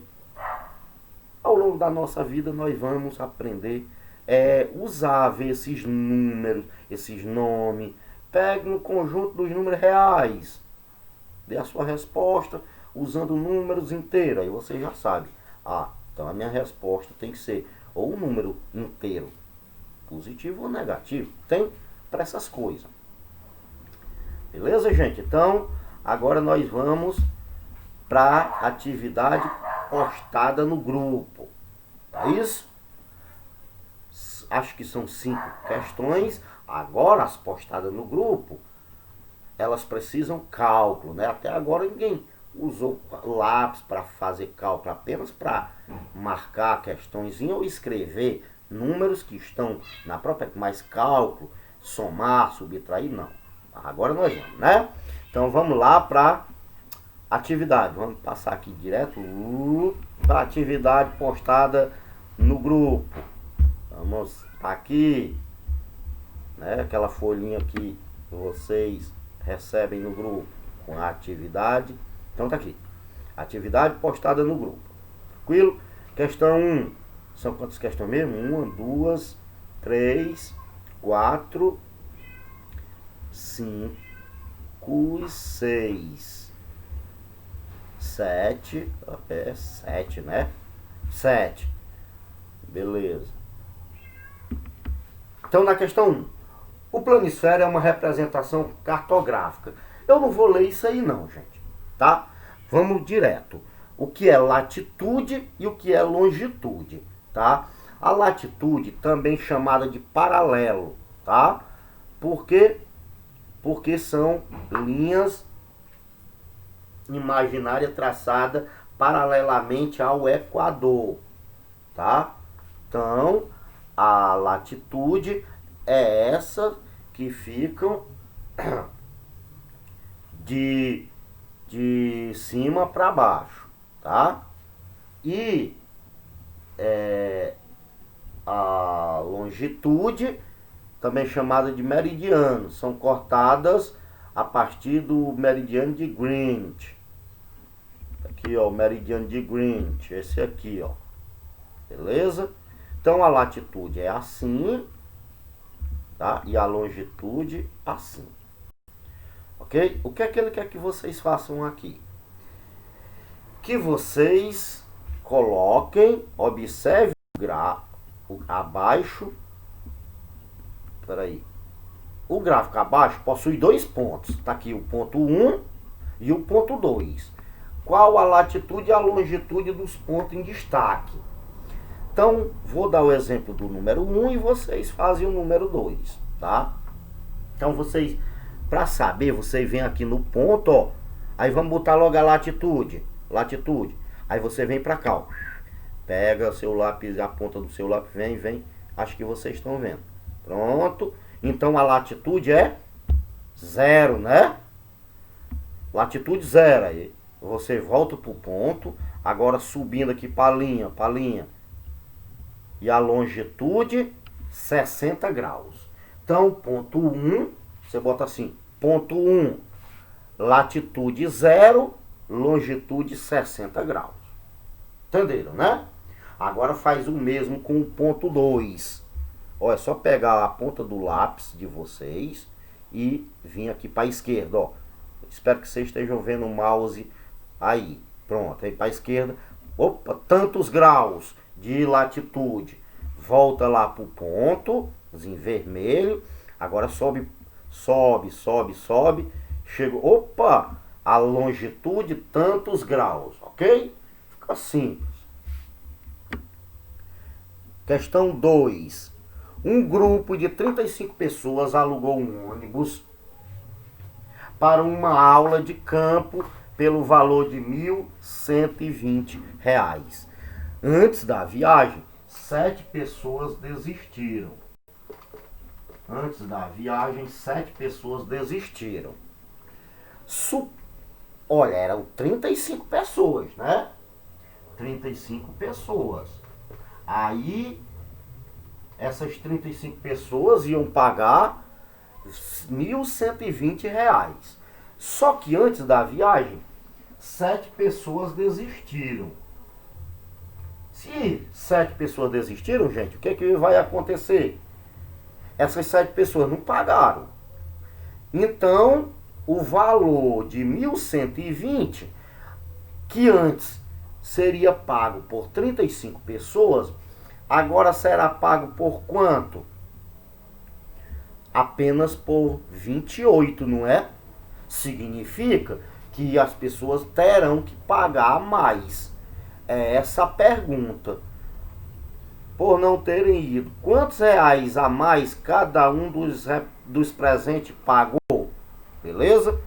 S1: ao longo da nossa vida nós vamos aprender usar, ver esses números, esses nomes. Pegue no conjunto dos números reais, dê a sua resposta usando números inteiros. Aí você já sabe. Então a minha resposta tem que ser ou um número inteiro, positivo ou negativo. Tem para essas coisas. Beleza, gente? Então, agora nós vamos para a atividade postada no grupo. É isso? Acho que são 5 questões. Agora, as postadas no grupo, elas precisam cálculo, né? Até agora ninguém usou lápis para fazer cálculo, apenas para marcar questõezinha ou escrever números que estão na própria, mais cálculo, somar, subtrair, não. Agora nós vamos, né? Então vamos lá para atividade. Vamos passar aqui direto para atividade postada no grupo. Vamos aqui, né? Aquela folhinha que vocês recebem no grupo com a atividade. Então tá aqui. Atividade postada no grupo. Tranquilo? Questão 1. São quantas questões mesmo? 1, 2, 3, 4, 5 e 6. 7. 7, né? 7. Beleza. Então, na questão 1. O planisfério é uma representação cartográfica. Eu não vou ler isso aí não, gente. Tá? Vamos direto. O que é latitude e o que é longitude, tá? A latitude, também chamada de paralelo, tá? Por quê? Porque são linhas imaginárias traçadas paralelamente ao Equador, tá? Então, a latitude é essa que ficam de cima para baixo, tá? E a longitude, também chamada de meridiano, são cortadas a partir do meridiano de Greenwich. Aqui, ó, o meridiano de Greenwich, esse aqui, ó. Beleza? Então a latitude é assim, tá? E a longitude assim. Ok? O que é que ele quer que vocês façam aqui? Que vocês coloquem, observe o gráfico abaixo. Peraí. O gráfico abaixo possui 2 pontos. Tá aqui o ponto 1 e o ponto 2. Qual a latitude e a longitude dos pontos em destaque? Então, vou dar o exemplo do número 1 e vocês fazem o número 2, tá? Então, vocês, para saber, você vem aqui no ponto, ó. Aí vamos botar logo a latitude. Aí você vem para cá, ó. Pega seu lápis, a ponta do seu lápis, vem. Acho que vocês estão vendo. Pronto. Então a latitude é 0, né? Latitude 0. Aí você volta pro ponto. Agora subindo aqui para a linha. E a longitude 60 graus. Então, ponto 1, você bota assim, ponto 1, latitude 0, longitude 60 graus. Entenderam, né? Agora faz o mesmo com o ponto 2. Ó, é só pegar a ponta do lápis de vocês e vir aqui para a esquerda, ó. Espero que vocês estejam vendo o mouse aí. Pronto, aí para a esquerda. Opa, tantos graus de latitude. Volta lá pro ponto, em vermelho. Agora sobe. Chegou, opa, a longitude tantos graus, ok? Fica simples. Questão 2. Um grupo de 35 pessoas alugou um ônibus para uma aula de campo pelo valor de R$ 1.120. Antes da viagem, 7 pessoas desistiram. Olha, eram 35 pessoas, né? 35 pessoas. Aí, essas 35 pessoas iam pagar R$ 1.120. Só que antes da viagem, 7 pessoas desistiram. Se 7 pessoas desistiram, gente, o que vai acontecer? Essas 7 pessoas não pagaram. Então, o valor de 1.120, que antes seria pago por 35 pessoas, agora será pago por quanto? Apenas por 28, não é? Significa que as pessoas terão que pagar mais. É essa a pergunta. Por não terem ido, quantos reais a mais cada um dos presentes pagou? Beleza?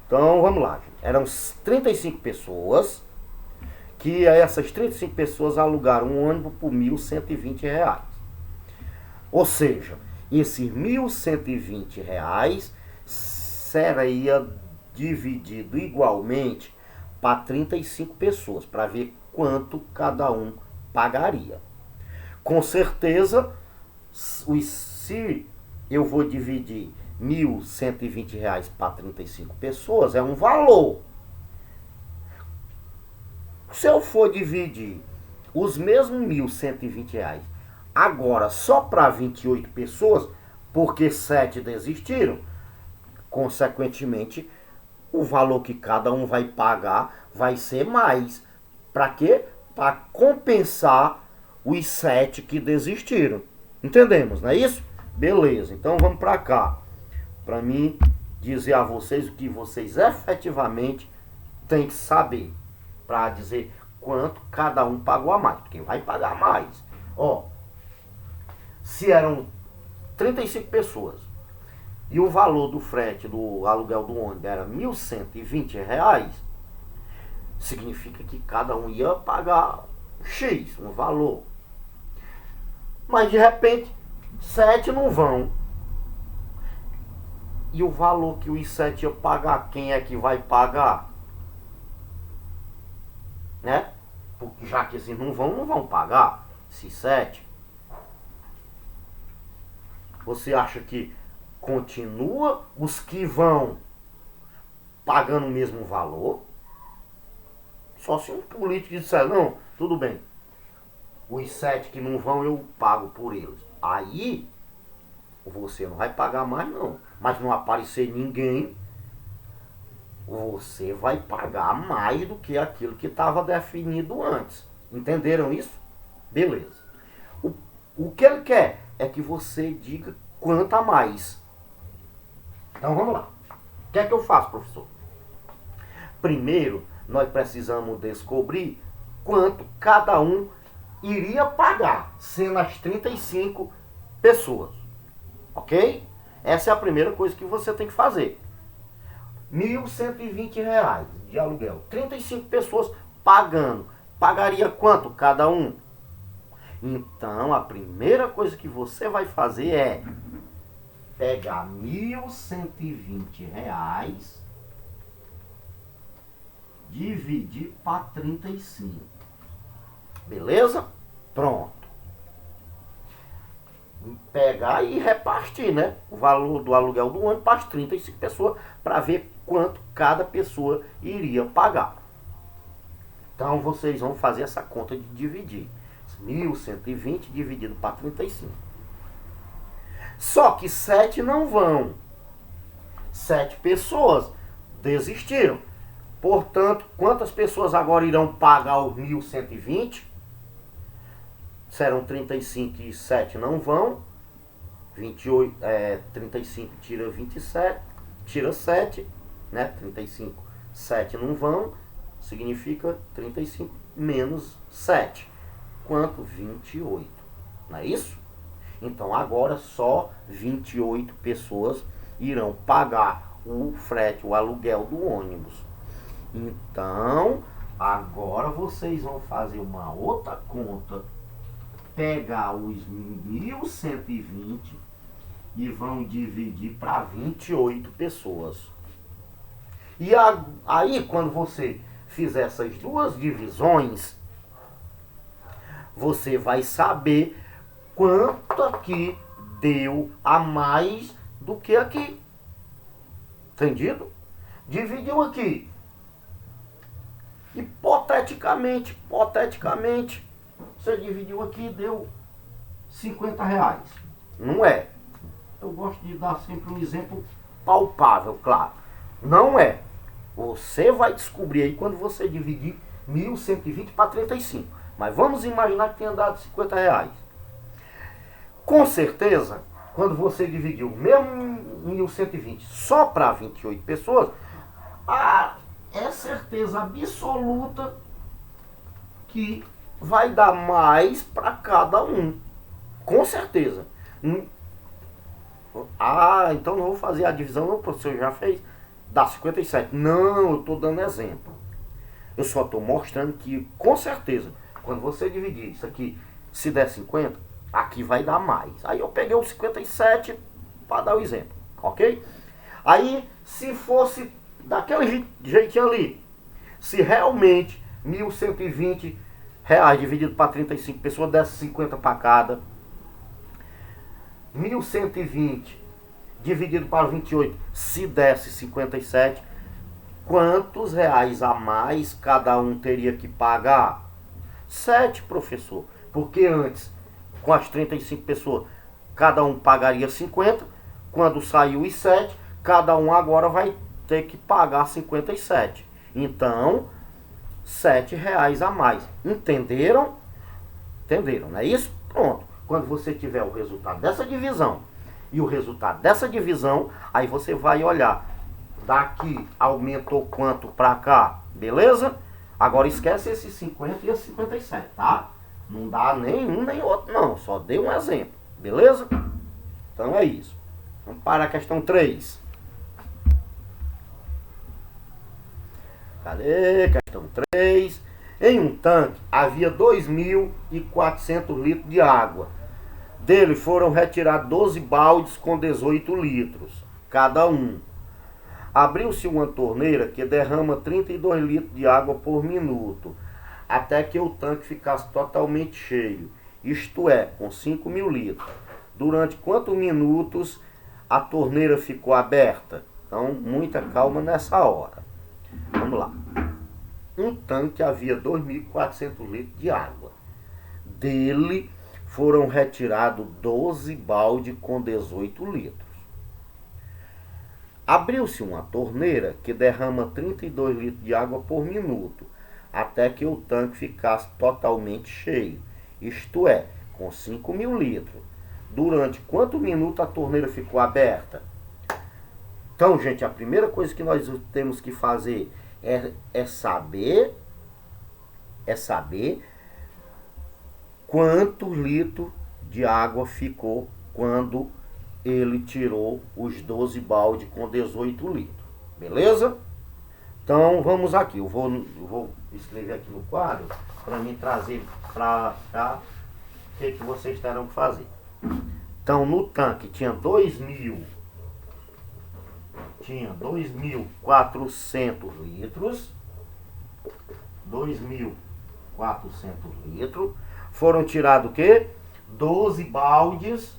S1: Então vamos lá, gente. Eram 35 pessoas, que essas 35 pessoas alugaram um ônibus por R$ 1.120. Ou seja, esses R$ 1.120 seria dividido igualmente para 35 pessoas, para ver quanto cada um pagaria. Com certeza, se eu vou dividir R$ 1.120 para 35 pessoas, é um valor. Se eu for dividir os mesmos R$ 1.120 agora só para 28 pessoas, porque 7 desistiram, consequentemente, o valor que cada um vai pagar vai ser mais. Para quê? Para compensar os 7 que desistiram. Entendemos, não é isso? Beleza, então vamos para cá. Para mim dizer a vocês o que vocês efetivamente têm que saber. Para dizer quanto cada um pagou a mais. Quem vai pagar mais? Ó, se eram 35 pessoas e o valor do frete do aluguel do ônibus era R$ 1.120, significa que cada um ia pagar X, um valor. Mas de repente, 7 não vão. E o valor que os 7 iam pagar, quem é que vai pagar? Né? Porque já que esses não vão pagar, esses 7. Você acha que continua os que vão pagando o mesmo valor? Só se um político disser, não, tudo bem, os 7 que não vão eu pago por eles. Aí você não vai pagar mais não. Mas não aparecer ninguém, você vai pagar mais do que aquilo que estava definido antes. Entenderam isso? Beleza. O que ele quer é que você diga quanto a mais. Então vamos lá. O que é que eu faço, professor? Primeiro, nós precisamos descobrir quanto cada um iria pagar, sendo as 35 pessoas. Ok? Essa é a primeira coisa que você tem que fazer. R$ 1.120 de aluguel. 35 pessoas pagando pagaria quanto cada um? Então, a primeira coisa que você vai fazer é pegar R$ 1.120, dividir para 35. Beleza? Pronto. Pegar e repartir, né? O valor do aluguel do ônibus para as 35 pessoas para ver quanto cada pessoa iria pagar. Então vocês vão fazer essa conta de dividir. 1.120 dividido para 35. Só que 7 não vão. 7 pessoas desistiram. Portanto, quantas pessoas agora irão pagar os 1.120? Serão 35 e 7 não vão. 28, 35 tira 27, tira 7, né? 35, 7 não vão. Significa 35 menos 7. Quanto? 28. Não é isso? Então agora só 28 pessoas irão pagar o frete, o aluguel do ônibus. Então, agora vocês vão fazer uma outra conta, pegar os 1.120 e vão dividir para 28 pessoas. E aí, quando você fizer essas duas divisões, você vai saber quanto aqui deu a mais do que aqui. Entendido? Dividiu aqui. Hipoteticamente, você dividiu aqui e deu R$ 50. Não é. Eu gosto de dar sempre um exemplo palpável, claro. Não é. Você vai descobrir aí quando você dividir 1.120 para 35. Mas vamos imaginar que tenha dado R$ 50. Com certeza, quando você dividiu o mesmo 1.120 só para 28 pessoas, é certeza absoluta que vai dar mais para cada um. Com certeza. Então não vou fazer a divisão, não, o professor já fez. Dá 57. Não, eu estou dando exemplo. Eu só estou mostrando que, com certeza, quando você dividir isso aqui, se der 50, aqui vai dar mais. Aí eu peguei o 57 para dar o exemplo, ok? Aí, se fosse daquele jeitinho ali, se realmente R$ 1.120 dividido para 35 pessoas desse 50 para cada, 1.120 dividido para 28, se desse 57, quantos reais a mais cada um teria que pagar? 7, professor. Porque antes, com as 35 pessoas, cada um pagaria 50. Quando saiu os 7, cada um agora vai ter que pagar 57. Então, R$ 7 a mais. Entenderam? Entenderam, não é isso? Pronto. Quando você tiver o resultado dessa divisão e o resultado dessa divisão, aí você vai olhar. Daqui aumentou quanto pra cá? Beleza? Agora esquece esses 50 e esse 57, tá? Não dá nenhum nem outro, não. Só dei um exemplo. Beleza? Então é isso. Vamos para a questão 3. Cadê? Questão 3. Em um tanque havia 2.400 litros de água. Dele foram retirados 12 baldes com 18 litros cada um. Abriu-se uma torneira que derrama 32 litros de água por minuto, até que o tanque ficasse totalmente cheio, isto é, com 5.000 litros. Durante quantos minutos a torneira ficou aberta? Então, muita calma nessa hora. Vamos lá. Um tanque havia 2.400 litros de água. Dele foram retirados 12 baldes com 18 litros. Abriu-se uma torneira que derrama 32 litros de água por minuto, até que o tanque ficasse totalmente cheio, isto é, com 5.000 litros. Durante quantos minutos a torneira ficou aberta? Então, gente, a primeira coisa que nós temos que fazer é saber quantos litros de água ficou quando ele tirou os 12 baldes com 18 litros. Beleza? Então vamos aqui, eu vou escrever aqui no quadro para me trazer para cá o que vocês terão que fazer. Então no tanque tinha 2.400 litros. 2.400 litros. Foram tirados o quê? 12 baldes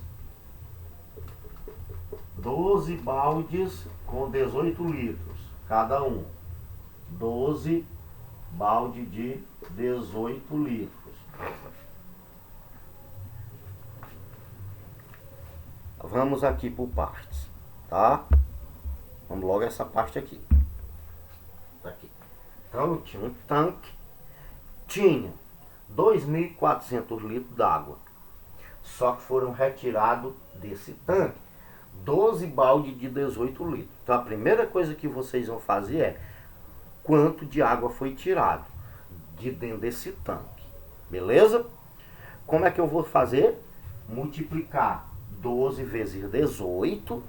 S1: com 18 litros cada um. 12 balde de 18 litros. Vamos aqui por partes, tá? Vamos logo essa parte aqui. Aqui. Então tinha um tanque, tinha 2.400 litros d'água. Só que foram retirados desse tanque 12 baldes de 18 litros. Então a primeira coisa que vocês vão fazer é quanto de água foi tirado de dentro desse tanque. Beleza? Como é que eu vou fazer? Multiplicar 12 vezes 18.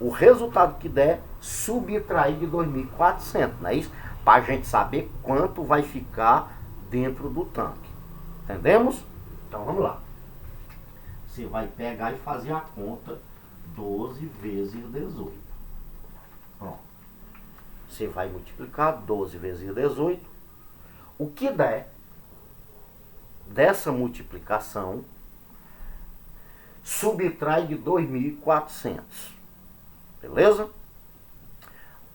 S1: O resultado que der, subtrair de 2.400, não é isso? Para a gente saber quanto vai ficar dentro do tanque. Entendemos? Então vamos lá. Você vai pegar e fazer a conta 12 vezes 18. Pronto. Você vai multiplicar 12 vezes 18. O que der dessa multiplicação, subtrai de 2.400. Beleza?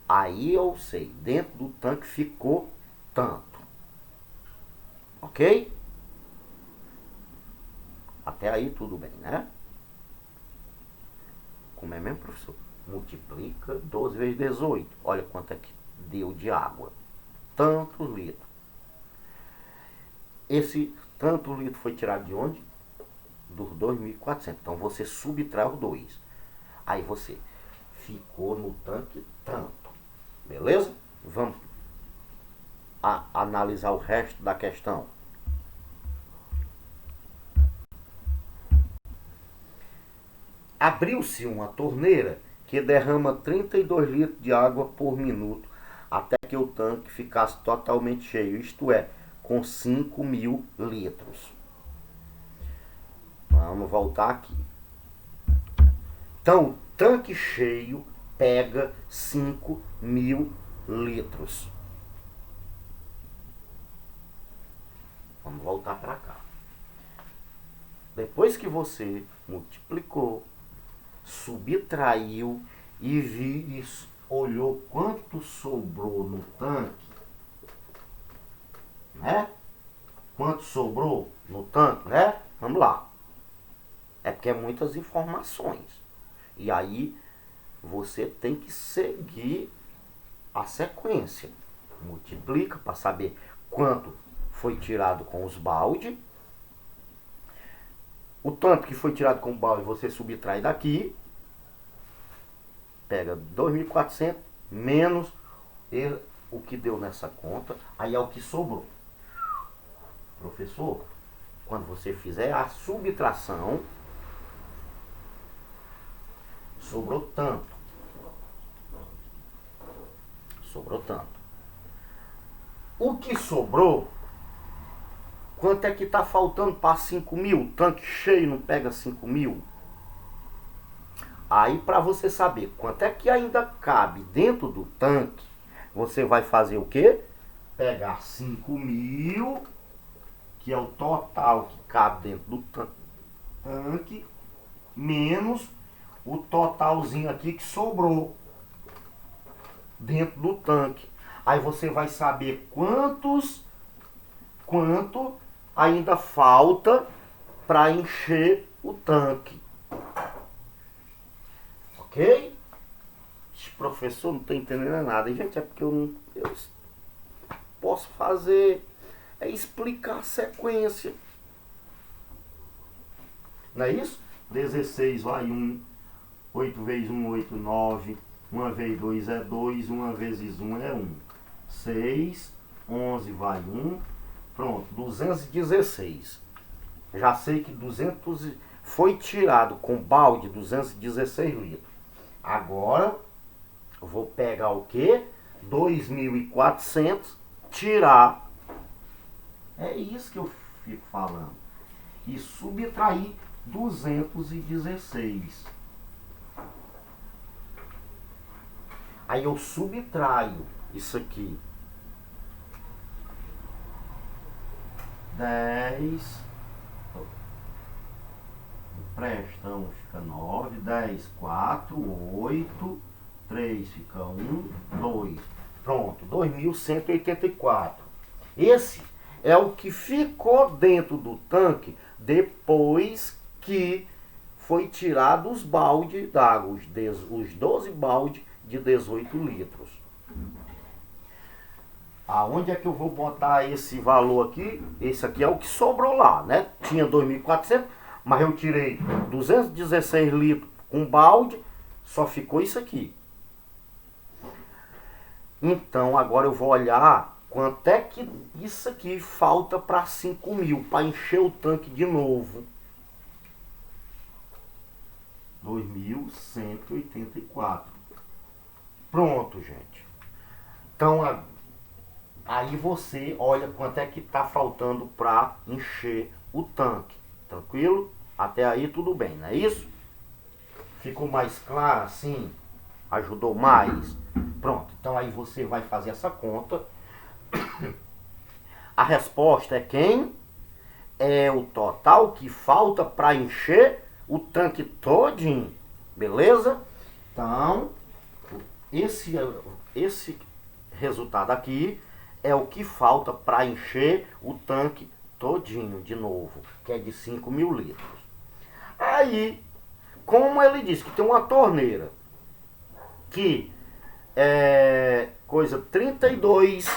S1: Aí eu sei, dentro do tanque ficou tanto. Ok? Até aí tudo bem, né? Como é mesmo, professor? Multiplica 12 vezes 18. Olha quanto é que deu de água. Tanto litro. Esse tanto litro foi tirado de onde? Dos 2.400. Então você subtrai os 2. Aí você ficou no tanque tanto. Beleza? Vamos analisar o resto da questão. Abriu-se uma torneira que derrama 32 litros de água por minuto até que o tanque ficasse totalmente cheio, isto é, com 5.000 litros. Vamos voltar aqui. Então, o tanque cheio pega 5.000 litros. Vamos voltar para cá. Depois que você multiplicou, subtraiu e olhou quanto sobrou no tanque, né? Quanto sobrou no tanque, né? Vamos lá. É porque é muitas informações. E aí você tem que seguir a sequência. Multiplica para saber quanto foi tirado com os baldes. O tanto que foi tirado com o balde você subtrai daqui. Pega 2.400 menos o que deu nessa conta. Aí é o que sobrou. Professor, quando você fizer a subtração, sobrou tanto. Sobrou tanto. O que sobrou, quanto é que está faltando para 5.000? Tanque cheio não pega 5.000? Aí para você saber quanto é que ainda cabe dentro do tanque, você vai fazer o quê? Pegar 5.000, que é o total que cabe dentro do tanque, menos o totalzinho aqui que sobrou dentro do tanque. Aí você vai saber quanto ainda falta para encher o tanque. Ok? Esse professor não está entendendo nada. Gente, é porque eu posso fazer explicar a sequência. Não é isso? 16 vai 1, 8 vezes 1, 8, 9, 1 vezes 2 é 2, 1 vezes 1 é 1. 6, 11 vai 1, pronto, 216. Já sei que 200 foi tirado com balde 216 litros. Agora, eu vou pegar o quê? 2.400, tirar, é isso que eu fico falando, e subtrair 216. Aí eu subtraio isso aqui, 10, prestão fica 9, 10, 4, 8, 3 fica 1, 2. Pronto, 2.184. Esse é o que ficou dentro do tanque depois que foi tirado os baldes d'água, os 12 baldes de 18 litros. Aonde é que eu vou botar esse valor aqui? Esse aqui é o que sobrou lá, né? Tinha 2.400, mas eu tirei 216 litros com balde, só ficou isso aqui. Então agora eu vou olhar quanto é que isso aqui falta para 5.000, para encher o tanque de novo. 2.184. Pronto, gente. Então aí você olha quanto é que está faltando para encher o tanque. Tranquilo? Até aí tudo bem, não é isso? Ficou mais claro assim? Ajudou mais? Pronto, então aí você vai fazer essa conta. A resposta é quem? É o total que falta para encher o tanque todinho. Beleza? Então, esse resultado aqui é o que falta para encher o tanque todinho de novo, que é de 5.000 litros. Aí, como ele disse que tem uma torneira que é coisa 32,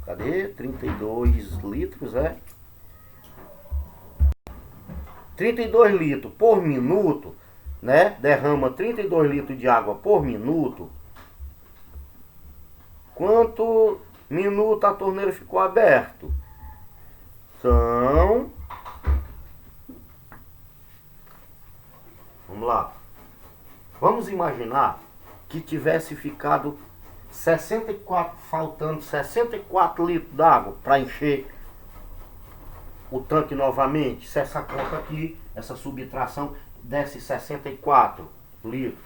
S1: cadê? 32 litros, 32 litros por minuto, né? Derrama 32 litros de água por minuto. Quanto minuto a torneira ficou aberto? São... Vamos lá. Vamos imaginar que tivesse ficado 64, faltando 64 litros d'água para encher o tanque novamente. Se essa conta aqui, essa subtração desse 64 litros,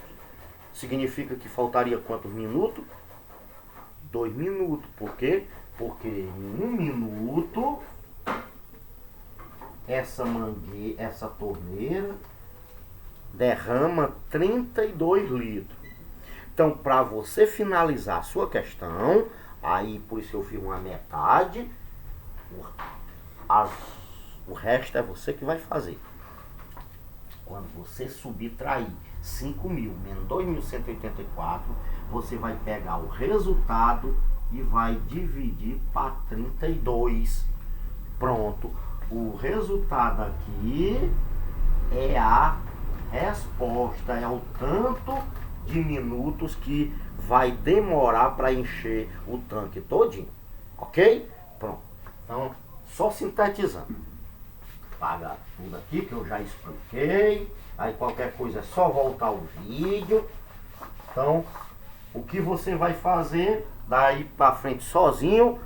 S1: significa que faltaria quantos minutos? 2 minutos. Por quê? Porque em 1 minuto essa torneira derrama 32 litros. Então, para você finalizar a sua questão, aí por isso eu fiz uma metade, o resto é você que vai fazer. Quando você subtrair 5.000 menos 2.184, você vai pegar o resultado e vai dividir para 32. Pronto. O resultado aqui é a resposta, é o tanto de minutos que vai demorar para encher o tanque todinho. Ok? Pronto. Então, só sintetizando. Apaga tudo aqui que eu já expliquei. Aí qualquer coisa é só voltar o vídeo. Então, o que você vai fazer daí para frente sozinho?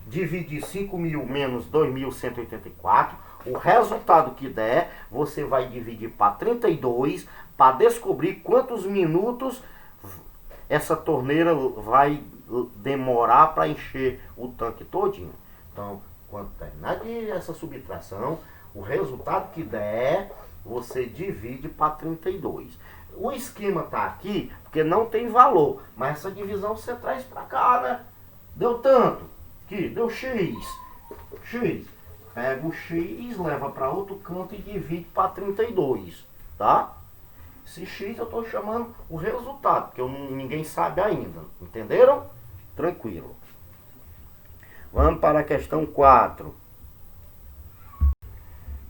S1: Dividir 5.000 menos 2.184. O resultado que der, você vai dividir para 32 para descobrir quantos minutos essa torneira vai demorar para encher o tanque todinho. Então, quando terminar essa subtração, o resultado que der, você divide para 32. O esquema tá aqui porque não tem valor, mas essa divisão você traz para cá, né? Deu tanto, aqui, deu X. Pega o X, leva para outro canto e divide para 32, tá? Esse X eu estou chamando o resultado, porque ninguém sabe ainda, entenderam? Tranquilo. Vamos para a questão 4. O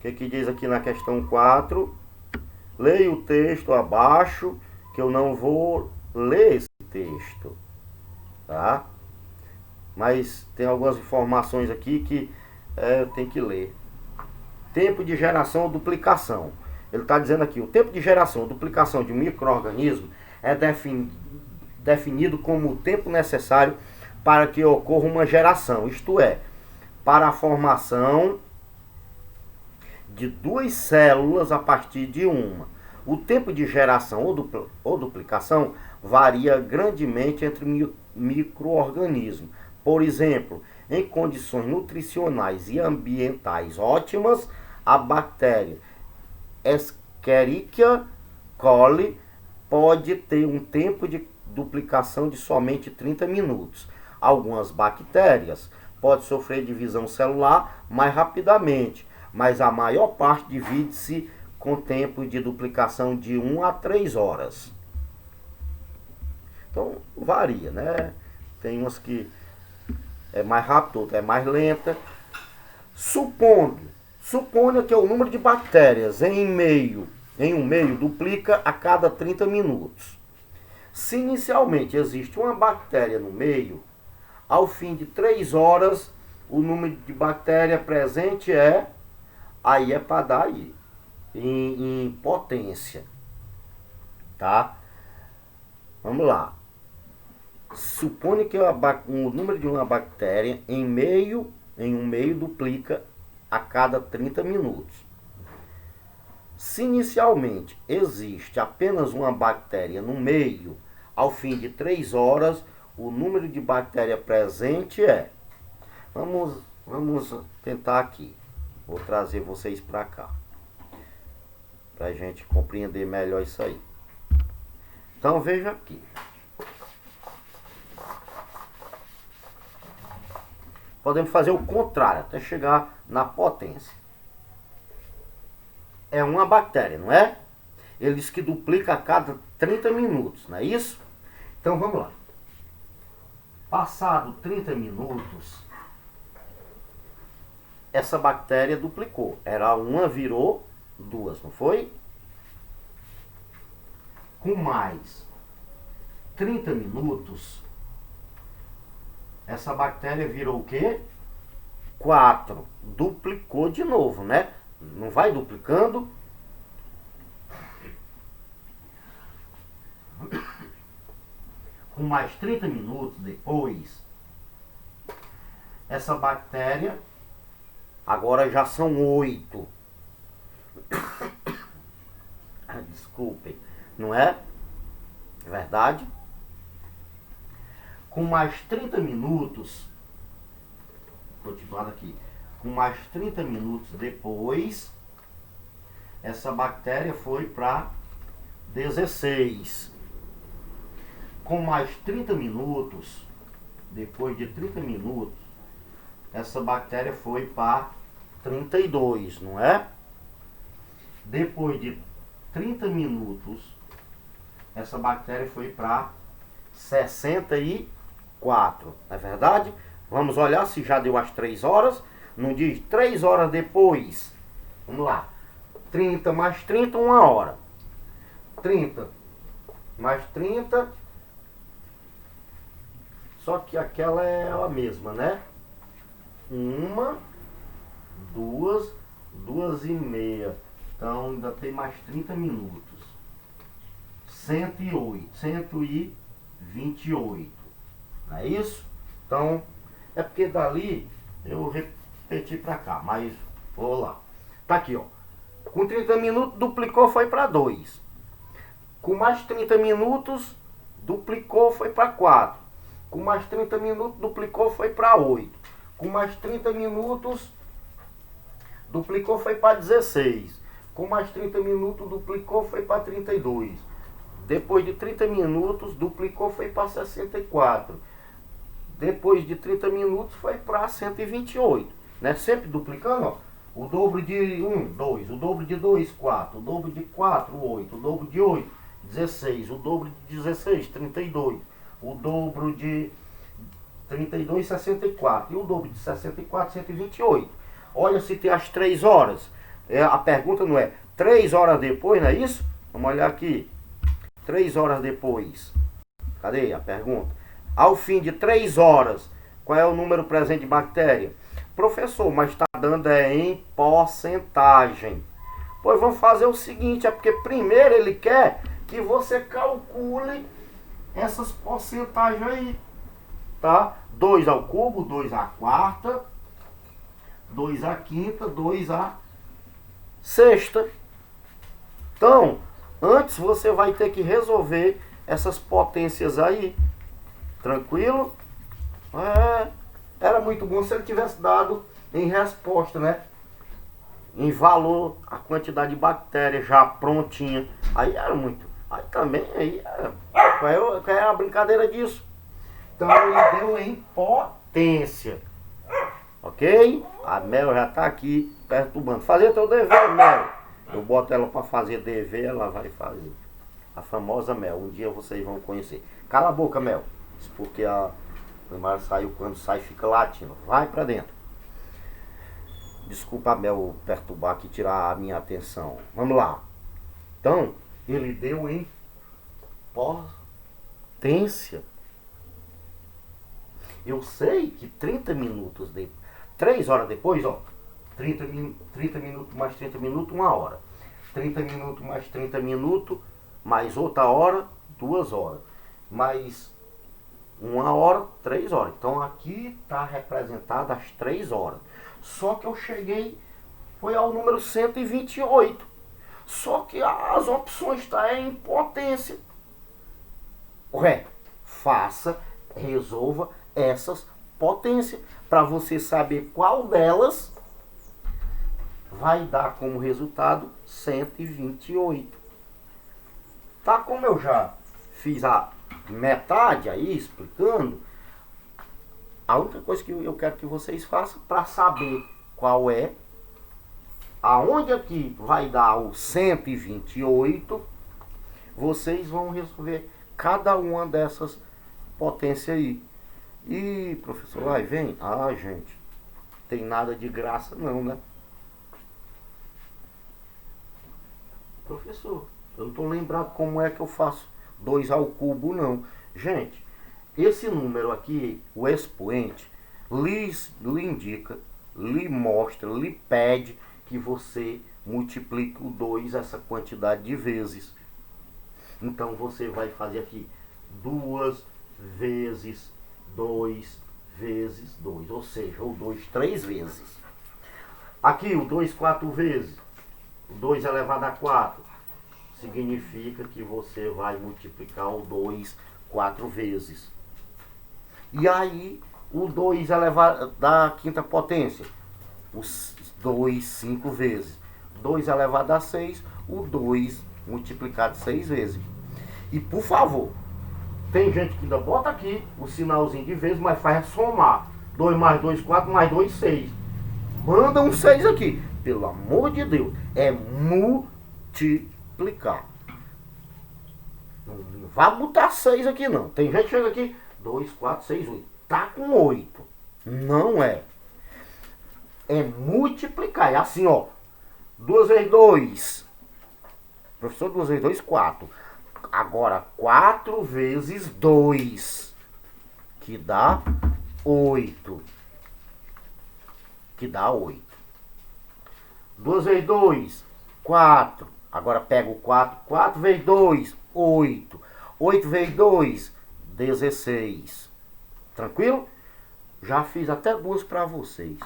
S1: que diz aqui na questão 4? Leia o texto abaixo, que eu não vou ler esse texto, tá? Mas tem algumas informações aqui que eu tenho que ler. Tempo de geração ou duplicação. Ele está dizendo aqui, o tempo de geração ou duplicação de um micro-organismo é definido definido como o tempo necessário para que ocorra uma geração, isto é, para a formação de duas células a partir de uma. O tempo de geração ou duplicação varia grandemente entre micro-organismos. Por exemplo, em condições nutricionais e ambientais ótimas, a bactéria Escherichia coli pode ter um tempo de duplicação de somente 30 minutos. Algumas bactérias podem sofrer divisão celular mais rapidamente, mas a maior parte divide-se com tempo de duplicação de 1 a 3 horas. Então varia, né? Tem umas que é mais rápido, outra é mais lenta. Suponha que o número de bactérias em um meio duplica a cada 30 minutos. Se inicialmente existe uma bactéria no meio, ao fim de 3 horas, o número de bactéria presente aí é para dar aí, em potência. Tá? Vamos lá. Suponha que o número de uma bactéria em um meio duplica a cada 30 minutos. Se inicialmente existe apenas uma bactéria no meio, ao fim de 3 horas, o número de bactéria presente Vamos tentar aqui. Vou trazer vocês para cá, para a gente compreender melhor isso aí. Então veja aqui. Podemos fazer o contrário, até chegar na potência. É uma bactéria, não é? Ele diz que duplica a cada 30 minutos, não é isso? Então vamos lá. Passado 30 minutos, essa bactéria duplicou. Era uma, virou 2, não foi? Com mais 30 minutos, essa bactéria virou o quê? 4. Duplicou de novo, né? Não vai duplicando? Com mais 30 minutos depois, essa bactéria, agora já são 8. Desculpem, não é? Verdade? Com mais 30 minutos, continuando aqui, com mais 30 minutos depois, essa bactéria foi para 16. Com mais 30 minutos, depois de 30 minutos, essa bactéria foi para 32, não é? Depois de 30 minutos, essa bactéria foi para 64, não é verdade? Vamos olhar se já deu as 3 horas. Não diz 3 horas depois. Vamos lá. 30 mais 30, 1 hora. 30 mais 30. Só que aquela é a mesma, né? 1, 2, 2h30. Então ainda tem mais 30 minutos. 108, 128. Não é isso? Então, é porque dali eu repeti para cá, mas vou lá. Tá aqui, ó. Com 30 minutos duplicou, foi para 2. Com mais 30 minutos duplicou, foi para 4. Com mais 30 minutos duplicou, foi para 8. Com mais 30 minutos duplicou, foi para 16. Com mais 30 minutos duplicou, foi para 32. Depois de 30 minutos duplicou, foi para 64. Depois de 30 minutos foi para 128, né? Sempre duplicando, ó. O dobro de 1, 2. O dobro de 2, 4. O dobro de 4, 8. O dobro de 8, 16. O dobro de 16, 32. O dobro de 32, 64. E o dobro de 64, 128. Olha se tem as 3 horas. A pergunta não é 3 horas depois, não é isso? Vamos olhar aqui. 3 horas depois. Cadê a pergunta? Ao fim de 3 horas, qual é o número presente de bactéria? Professor, mas está dando em porcentagem. Pois vamos fazer o seguinte, é porque primeiro ele quer que você calcule essas porcentagens aí, tá? 2 ao cubo, 2 à quarta, 2 à quinta, 2 à sexta. Então, antes você vai ter que resolver essas potências aí. Tranquilo? Era muito bom se ele tivesse dado em resposta, né? Em valor, a quantidade de bactérias já prontinha. Aí era muito. Aí também, aí era. Qual é a brincadeira disso? Então ele deu em potência. Ok? A Mel já tá aqui perturbando. Fazer teu dever, Mel. Eu boto ela pra fazer dever, ela vai fazer. A famosa Mel. Um dia vocês vão conhecer. Cala a boca, Mel. Isso porque a Neymar saiu, quando sai fica latindo. Vai pra dentro. Desculpa a Mel perturbar aqui, tirar a minha atenção. Vamos lá. Então, ele deu em potência. Eu sei que 30 minutos depois, 3 horas depois, ó, 30 minutos mais 30 minutos, 1 hora. 30 minutos mais 30 minutos, mais outra hora, 2 horas. Mais 1 hora, 3 horas. Então aqui está representado as 3 horas. Só que eu cheguei, foi ao número 128. Só que as opções estão em potência. Resolva essas potências para você saber qual delas vai dar como resultado 128. Tá? Como eu já fiz a metade aí explicando, a única coisa que eu quero que vocês façam para saber qual é, aonde aqui vai dar o 128, vocês vão resolver cada uma dessas potências aí. E professor, vai, vem. Ah, gente, tem nada de graça não, né? Professor, eu não estou lembrado como é que eu faço 2 ao cubo não. Gente, esse número aqui, o expoente, lhe indica, lhe mostra, lhe pede que você multiplique o 2 essa quantidade de vezes. Então você vai fazer aqui 2 vezes 2 vezes 2, ou seja, o 2 3 vezes. Aqui o 2 4 vezes, o 2 elevado a 4, significa que você vai multiplicar o 2 4 vezes. E aí o 2 elevado da quinta potência, os 2 5 vezes. 2 elevado a 6, o 2 multiplicado 6 vezes. E por favor, tem gente que ainda bota aqui o sinalzinho de vezes, mas faz somar. 2 mais 2, 4, mais 2, 6. Manda um 6 aqui. Pelo amor de Deus. É multiplicar. Não vai botar 6 aqui não. Tem gente que chega aqui, 2, 4, 6, 8. Tá com 8. Não é. É multiplicar. É assim, ó. 2 vezes 2. Professor, 2 vezes 2, 4. Agora, 4 vezes 2, que dá 8. Que dá 8. 2 vezes 2, 4. Agora pega o 4. 4 vezes 2, 8. 8 vezes 2, 16. Tranquilo? Já fiz até 2 para vocês.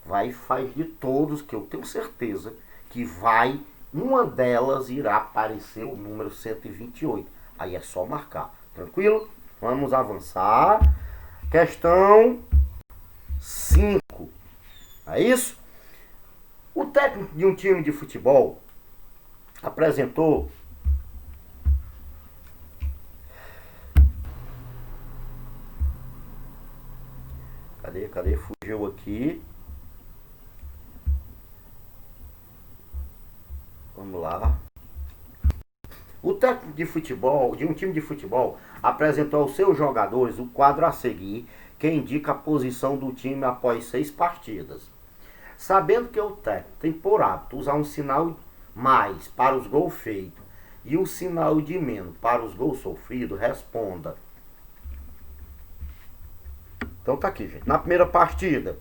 S1: Vai, faz de todos, que eu tenho certeza que vai... Uma delas irá aparecer o número 128. Aí é só marcar. Tranquilo? Vamos avançar. Questão 5. É isso? O técnico de um time de futebol apresentou Cadê? Fugiu aqui. Vamos lá. O técnico de futebol, de um time de futebol, apresentou aos seus jogadores o quadro a seguir, que indica a posição do time após 6 partidas. Sabendo que o técnico tem por hábito usar um sinal mais para os gols feitos e um sinal de menos para os gols sofridos, responda. Então tá aqui, gente. Na primeira partida,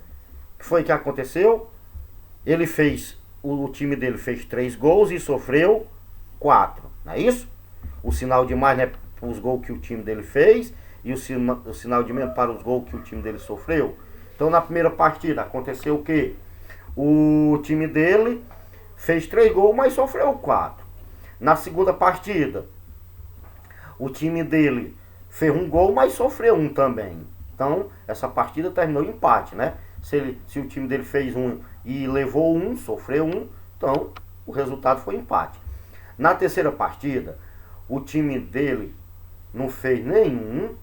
S1: o que foi que aconteceu? Ele fez... O time dele fez 3 gols e sofreu 4. Não é isso? O sinal de mais, né, os gols que o time dele fez e o sinal de menos para os gols que o time dele sofreu. Então na primeira partida aconteceu o quê? O time dele fez 3 gols, mas sofreu 4. Na segunda partida, o time dele fez 1 gol, mas sofreu 1 também. Então essa partida terminou em empate, né? Se o time dele fez 1 e levou 1, sofreu 1, então o resultado foi empate. Na terceira partida, o time dele não fez nenhum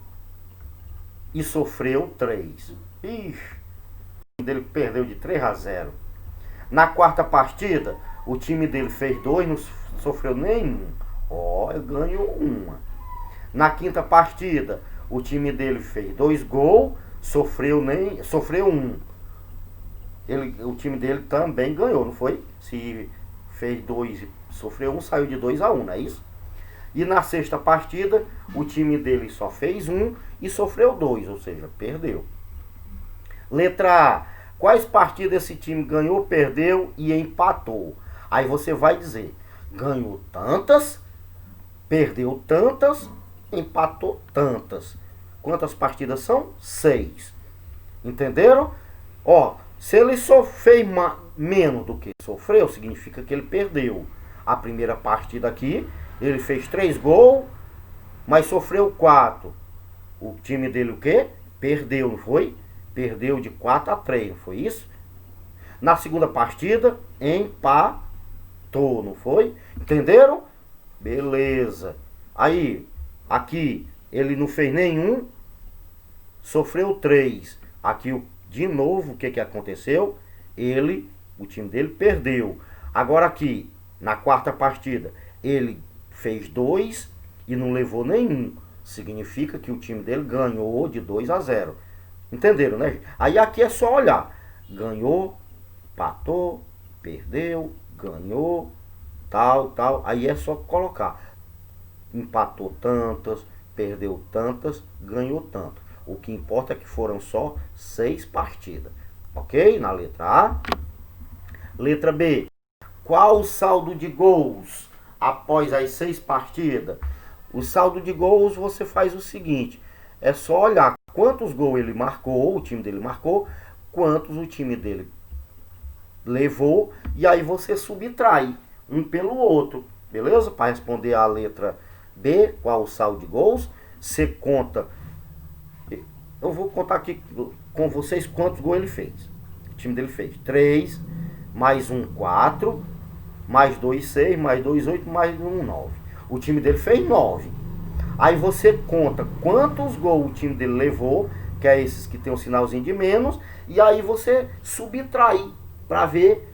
S1: e sofreu 3. Ixi, o time dele perdeu de 3-0. Na quarta partida, o time dele fez 2, não sofreu nenhum. Ganhou 1. Na quinta partida, o time dele fez 2 gols, sofreu 1. O time dele também ganhou, não foi? Se fez 2 e sofreu 1, saiu de 2-1, não é isso? E na sexta partida, o time dele só fez 1 e sofreu 2, ou seja, perdeu. Letra A. Quais partidas esse time ganhou, perdeu e empatou? Aí você vai dizer, ganhou tantas, perdeu tantas, empatou tantas. Quantas partidas são? 6. Entenderam? Se ele fez menos do que sofreu, significa que ele perdeu. A primeira partida aqui, ele fez 3 gols, mas sofreu 4. O time dele o quê? Perdeu, não foi? Perdeu de 4-3, não foi isso? Na segunda partida, empatou, não foi? Entenderam? Beleza. Aí, aqui, ele não fez nenhum, sofreu 3. Aqui, de novo, o que aconteceu? O time dele perdeu. Agora aqui, na quarta partida, ele fez 2 e não levou nenhum. Significa que o time dele ganhou de 2-0. Entenderam, né? Aí aqui é só olhar. Ganhou, empatou, perdeu, ganhou, tal. Aí é só colocar. Empatou tantas, perdeu tantas, ganhou tanto. O que importa é que foram só 6 partidas. Ok? Na letra A. Letra B. Qual o saldo de gols após as 6 partidas? O saldo de gols você faz o seguinte. É só olhar quantos gols ele marcou, o time dele marcou, quantos o time dele levou. E aí você subtrai um pelo outro. Beleza? Para responder a letra B, qual o saldo de gols, você conta. Eu vou contar aqui com vocês quantos gols ele fez. O time dele fez 3, mais 1, 4, mais 2, 6, mais 2, 8, mais 1, 9. O time dele fez 9. Aí você conta quantos gols o time dele levou, que é esses que tem um sinalzinho de menos, e aí você subtrai para ver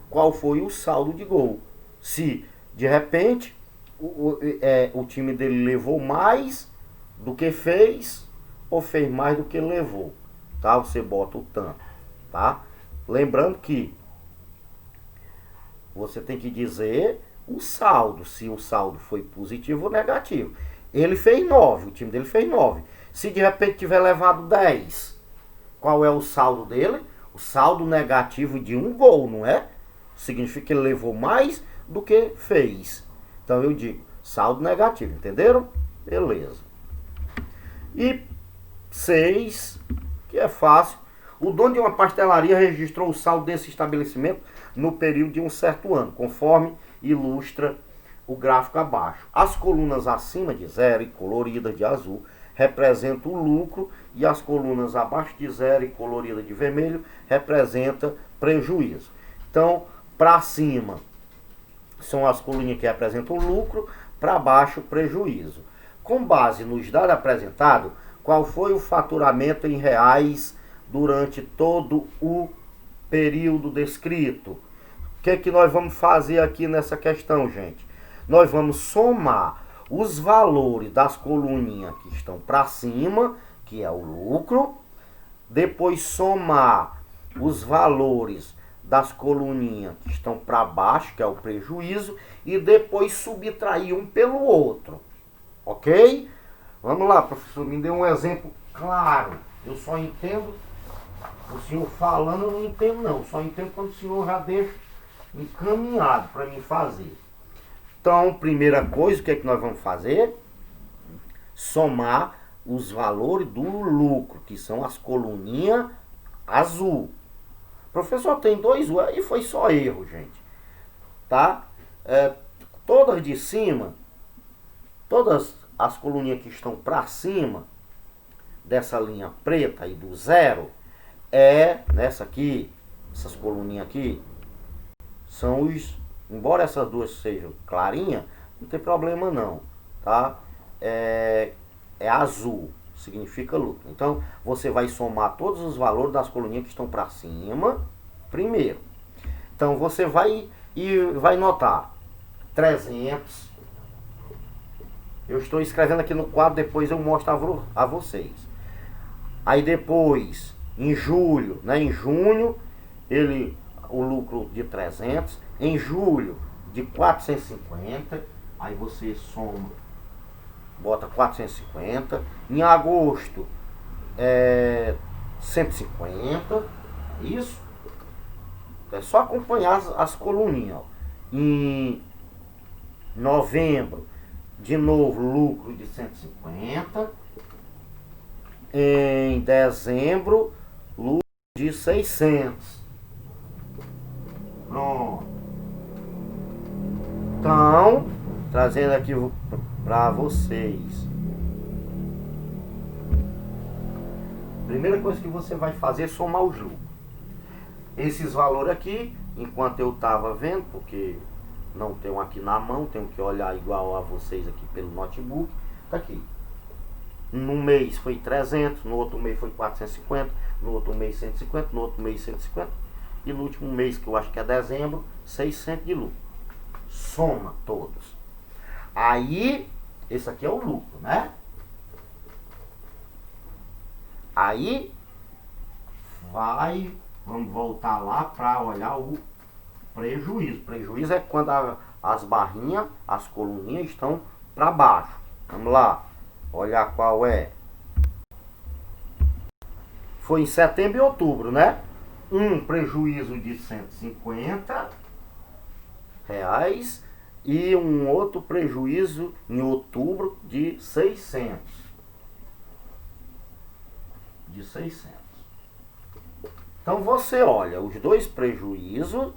S1: qual foi o saldo de gol. Se de repente o time dele levou mais do que fez, ou fez mais do que levou, tá? Você bota o tanto, tá? Lembrando que você tem que dizer o saldo, se o saldo foi positivo ou negativo. Ele fez 9, o time dele fez 9. Se de repente tiver levado 10, qual é o saldo dele? O saldo negativo de 1 gol, não é? Significa que ele levou mais do que fez. Então eu digo saldo negativo, entenderam? Beleza. E 6, que é fácil. O dono de uma pastelaria registrou o saldo desse estabelecimento no período de um certo ano, conforme ilustra o gráfico abaixo. As colunas acima de 0 e coloridas de azul representam o lucro, e as colunas abaixo de 0 e colorida de vermelho representam prejuízo. Então, para cima são as colunas que representam o lucro, para baixo prejuízo. Com base nos dados apresentados, qual foi o faturamento em reais durante todo o período descrito? O que nós vamos fazer aqui nessa questão, gente? Nós vamos somar os valores das coluninhas que estão para cima, que é o lucro, depois somar os valores das coluninhas que estão para baixo, que é o prejuízo, e depois subtrair um pelo outro. Ok? Vamos lá, professor, me dê um exemplo claro. Eu só entendo, o senhor falando eu não entendo não, só entendo quando o senhor já deixa encaminhado para mim fazer. Então, primeira coisa, o que é que nós vamos fazer? Somar os valores do lucro, que são as coluninhas azul. Professor, tem 2 U, e foi só erro, gente. Tá? Todas de cima, todas as coluninhas que estão para cima dessa linha preta aí do 0, nessa aqui, essas coluninhas aqui, são os, embora essas duas sejam clarinhas, não tem problema não, tá? É azul, significa lucro. Então, você vai somar todos os valores das coluninhas que estão para cima, primeiro. Então, você vai notar 300. Eu estou escrevendo aqui no quadro, depois eu mostro a vocês. Aí depois, em julho, né, em junho, o lucro de 300. Em julho, de 450. Aí você soma, bota 450. Em agosto, 150. Isso. É só acompanhar as coluninhas. Ó. Em novembro, de novo, lucro de 150. Em dezembro, lucro de 600. Pronto. Então, trazendo aqui para vocês. Primeira coisa que você vai fazer é somar os lucros. Esses valores aqui, enquanto eu estava vendo, porque não tenho aqui na mão, tenho que olhar igual a vocês aqui pelo notebook, tá aqui. No mês foi 300, no outro mês foi 450, no outro mês 150, no outro mês 150 e no último mês, que eu acho que é dezembro, 600 de lucro. Soma todos. Aí, esse aqui é o lucro, né? Aí, vamos voltar lá para olhar o prejuízo. Prejuízo é quando as barrinhas, as coluninhas estão para baixo. Vamos lá. Olhar qual é. Foi em setembro e outubro, né? Um prejuízo de 150 reais e um outro prejuízo em outubro de 600. Então você olha os dois prejuízos,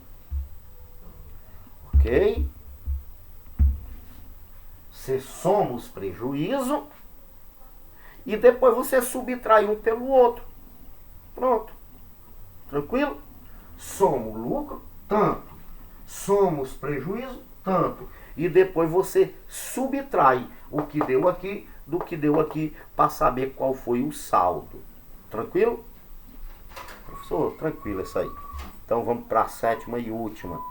S1: ok? Você soma os prejuízos e depois você subtrai um pelo outro. Pronto. Tranquilo? Soma o lucro, tanto. Soma os prejuízos, tanto. E depois você subtrai o que deu aqui do que deu aqui para saber qual foi o saldo. Tranquilo? Professor, tranquilo isso aí. Então vamos para a 7ª e última.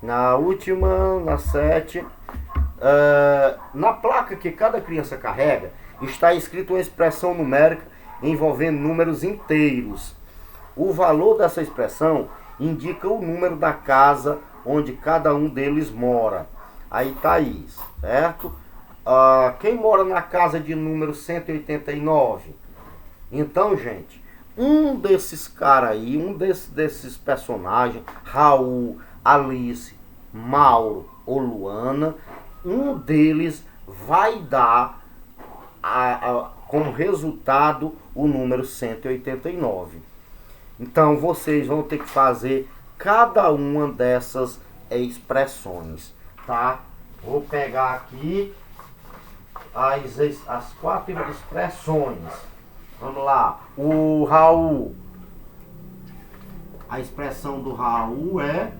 S1: Na última, na 7, na placa que cada criança carrega, está escrito uma expressão numérica envolvendo números inteiros. O valor dessa expressão indica o número da casa onde cada um deles mora. Aí tá isso, certo? Quem mora na casa de número 189? Então, gente, um desses caras aí, um desses personagens, Raul, Alice, Mauro ou Luana, um deles vai dar como resultado o número 189. Então vocês vão ter que fazer cada uma dessas expressões, tá? Vou pegar aqui as 4 expressões. Vamos lá. O Raul. A expressão do Raul é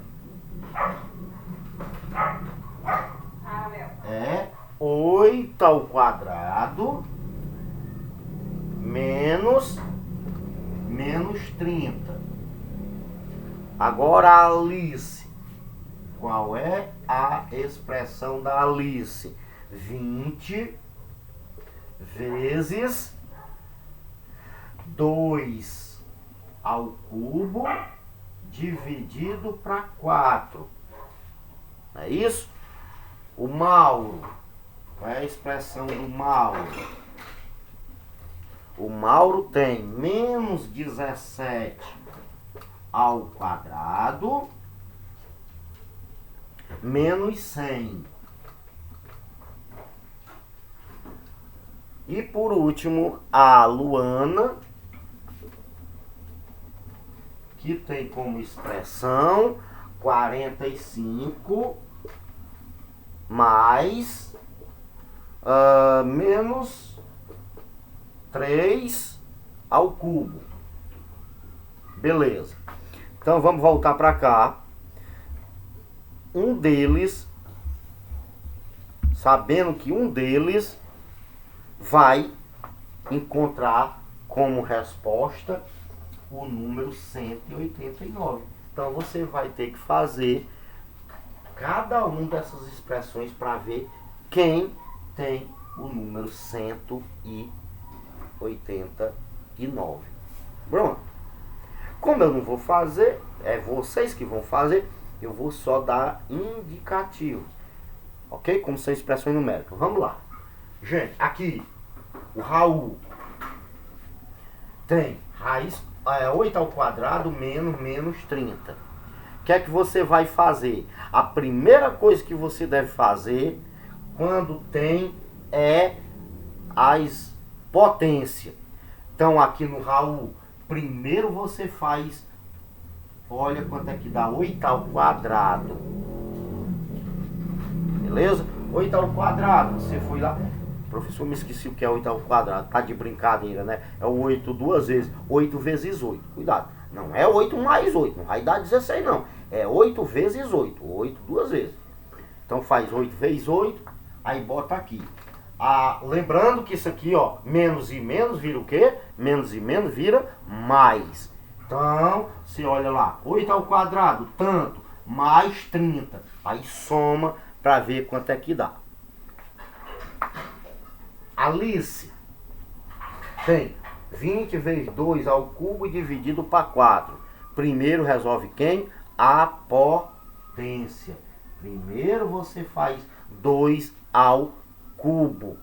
S1: 8 ao quadrado menos 30. Agora a Alice. Qual é a expressão da Alice? 20 vezes 2 ao cubo dividido para 4. Não é isso? O Mauro. Qual é a expressão do Mauro? O Mauro tem menos 17 ao quadrado menos 100. E por último, a Luana, que tem como expressão 45 mais menos 3 ao cubo. Beleza. Então vamos voltar para cá. Um deles, sabendo que um deles vai encontrar como resposta o número 189. Então você vai ter que fazer cada uma dessas expressões para ver quem tem o número 189. Pronto. Como eu não vou fazer, é vocês que vão fazer, eu vou só dar indicativo. Ok? Como são expressões numéricas. Vamos lá. Gente, aqui o Raul tem raiz 8 ao quadrado menos 30. O que é que você vai fazer? A primeira coisa que você deve fazer quando tem é as potências. Então aqui no Raul, primeiro você faz, olha quanto é que dá 8 ao quadrado. Beleza? 8 ao quadrado, você foi lá. Professor, me esqueci o que é 8 ao quadrado. Tá de brincadeira, né? É o 8 duas vezes. 8 vezes 8. Cuidado. Não é 8 mais 8. Não vai dar 16, não. É 8 vezes 8. 8 duas vezes. Então faz 8 vezes 8. Aí bota aqui. Lembrando que isso aqui, ó, menos e menos vira o quê? Menos e menos vira mais. Então, você olha lá. 8 ao quadrado, tanto, mais 30. Aí soma para ver quanto é que dá. Alice tem 20 vezes 2 ao cubo dividido para 4. Primeiro resolve quem? A potência. Primeiro você faz 2 ao cubo.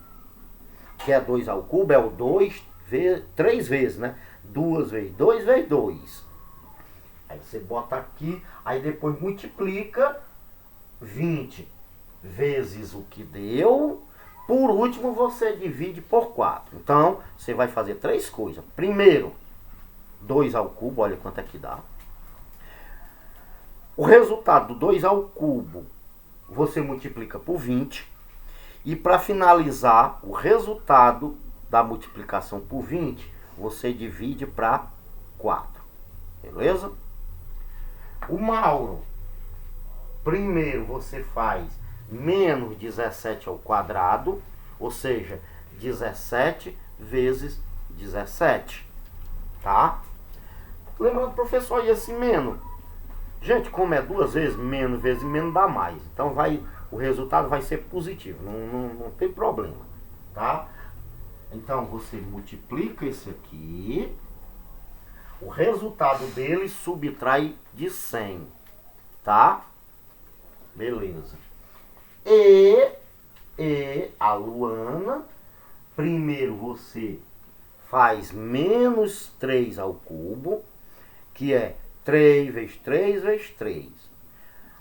S1: Que é 2 ao cubo? É o 2 vezes 3 vezes, né? 2 vezes 2 vezes 2. Aí você bota aqui, aí depois multiplica 20 vezes o que deu. Por último, você divide por 4. Então, você vai fazer três coisas. Primeiro, 2 ao cubo, olha quanto é que dá. O resultado do 2 ao cubo, você multiplica por 20. E para finalizar, o resultado da multiplicação por 20, você divide para 4. Beleza? O Mauro, primeiro você faz menos 17 ao quadrado, ou seja, 17 vezes 17, tá? Lembrando, professor, e esse menos? Gente, como é duas vezes, menos vezes menos dá mais. Então o resultado vai ser positivo, não tem problema, tá? Então você multiplica esse aqui, o resultado dele subtrai de 100, tá? Beleza. E a Luana, primeiro você faz menos 3 ao cubo, que é 3 vezes 3 vezes 3.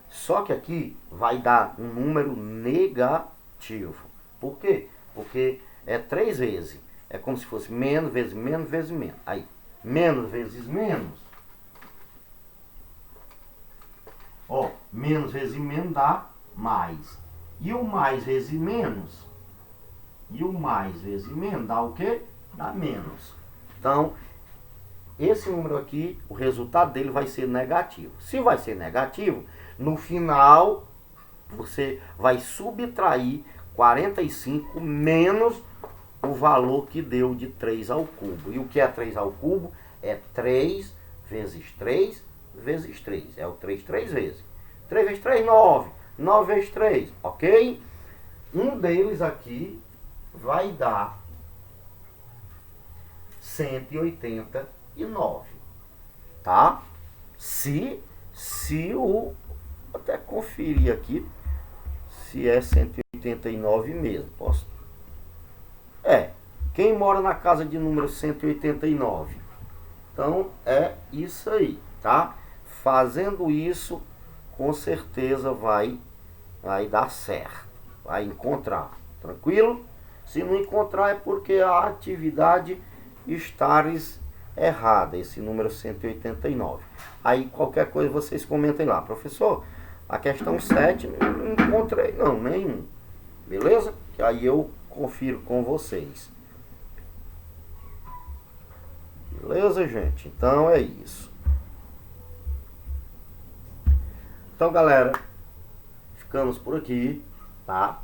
S1: Só que aqui vai dar um número negativo. Por quê? Porque é 3 vezes. É como se fosse menos vezes menos vezes menos. Aí, menos vezes menos. Ó, menos vezes menos dá mais. E o mais vezes menos? E o mais vezes menos dá o quê? Dá menos. Então, esse número aqui, o resultado dele vai ser negativo. Se vai ser negativo, no final, você vai subtrair 45 menos o valor que deu de 3 ao cubo. E o que é 3 ao cubo? É 3 vezes 3 vezes 3. É o 3 vezes. 3 vezes 3, 9. 9 vezes 3, ok? Um deles aqui vai dar 189, tá? Se o... Vou até conferir aqui se é 189 mesmo. Posso? Quem mora na casa de número 189? Então é isso aí, tá? fazendo isso, com certeza vai dar certo, vai encontrar, tranquilo? Se não encontrar é porque a atividade estares errada, esse número 189. Aí qualquer coisa vocês comentem lá, professor, a questão 7 não encontrei não, nenhum, beleza? Que aí eu confiro com vocês. Beleza, gente? Então é isso. Então, galera, ficamos por aqui, tá?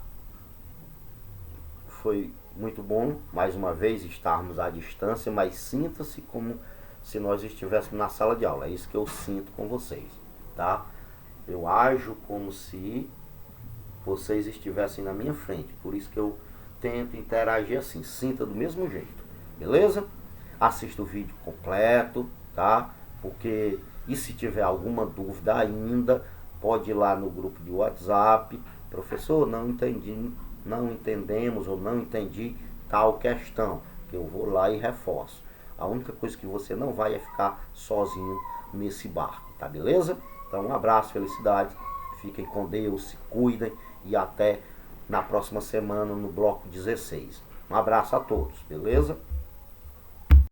S1: Foi muito bom, mais uma vez, estarmos à distância, mas sinta-se como se nós estivéssemos na sala de aula. É isso que eu sinto com vocês, tá? Eu ajo como se vocês estivessem na minha frente. Por isso que eu tento interagir assim, sinta do mesmo jeito, beleza? Assista o vídeo completo, tá? Porque, e se tiver alguma dúvida ainda, pode ir lá no grupo de WhatsApp. Professor, não entendi, não entendemos ou não entendi tal questão, que eu vou lá e reforço. A única coisa que você não vai é ficar sozinho nesse barco, tá beleza? Então um abraço, felicidade, fiquem com Deus, se cuidem e até na próxima semana no bloco 16. Um abraço a todos, beleza?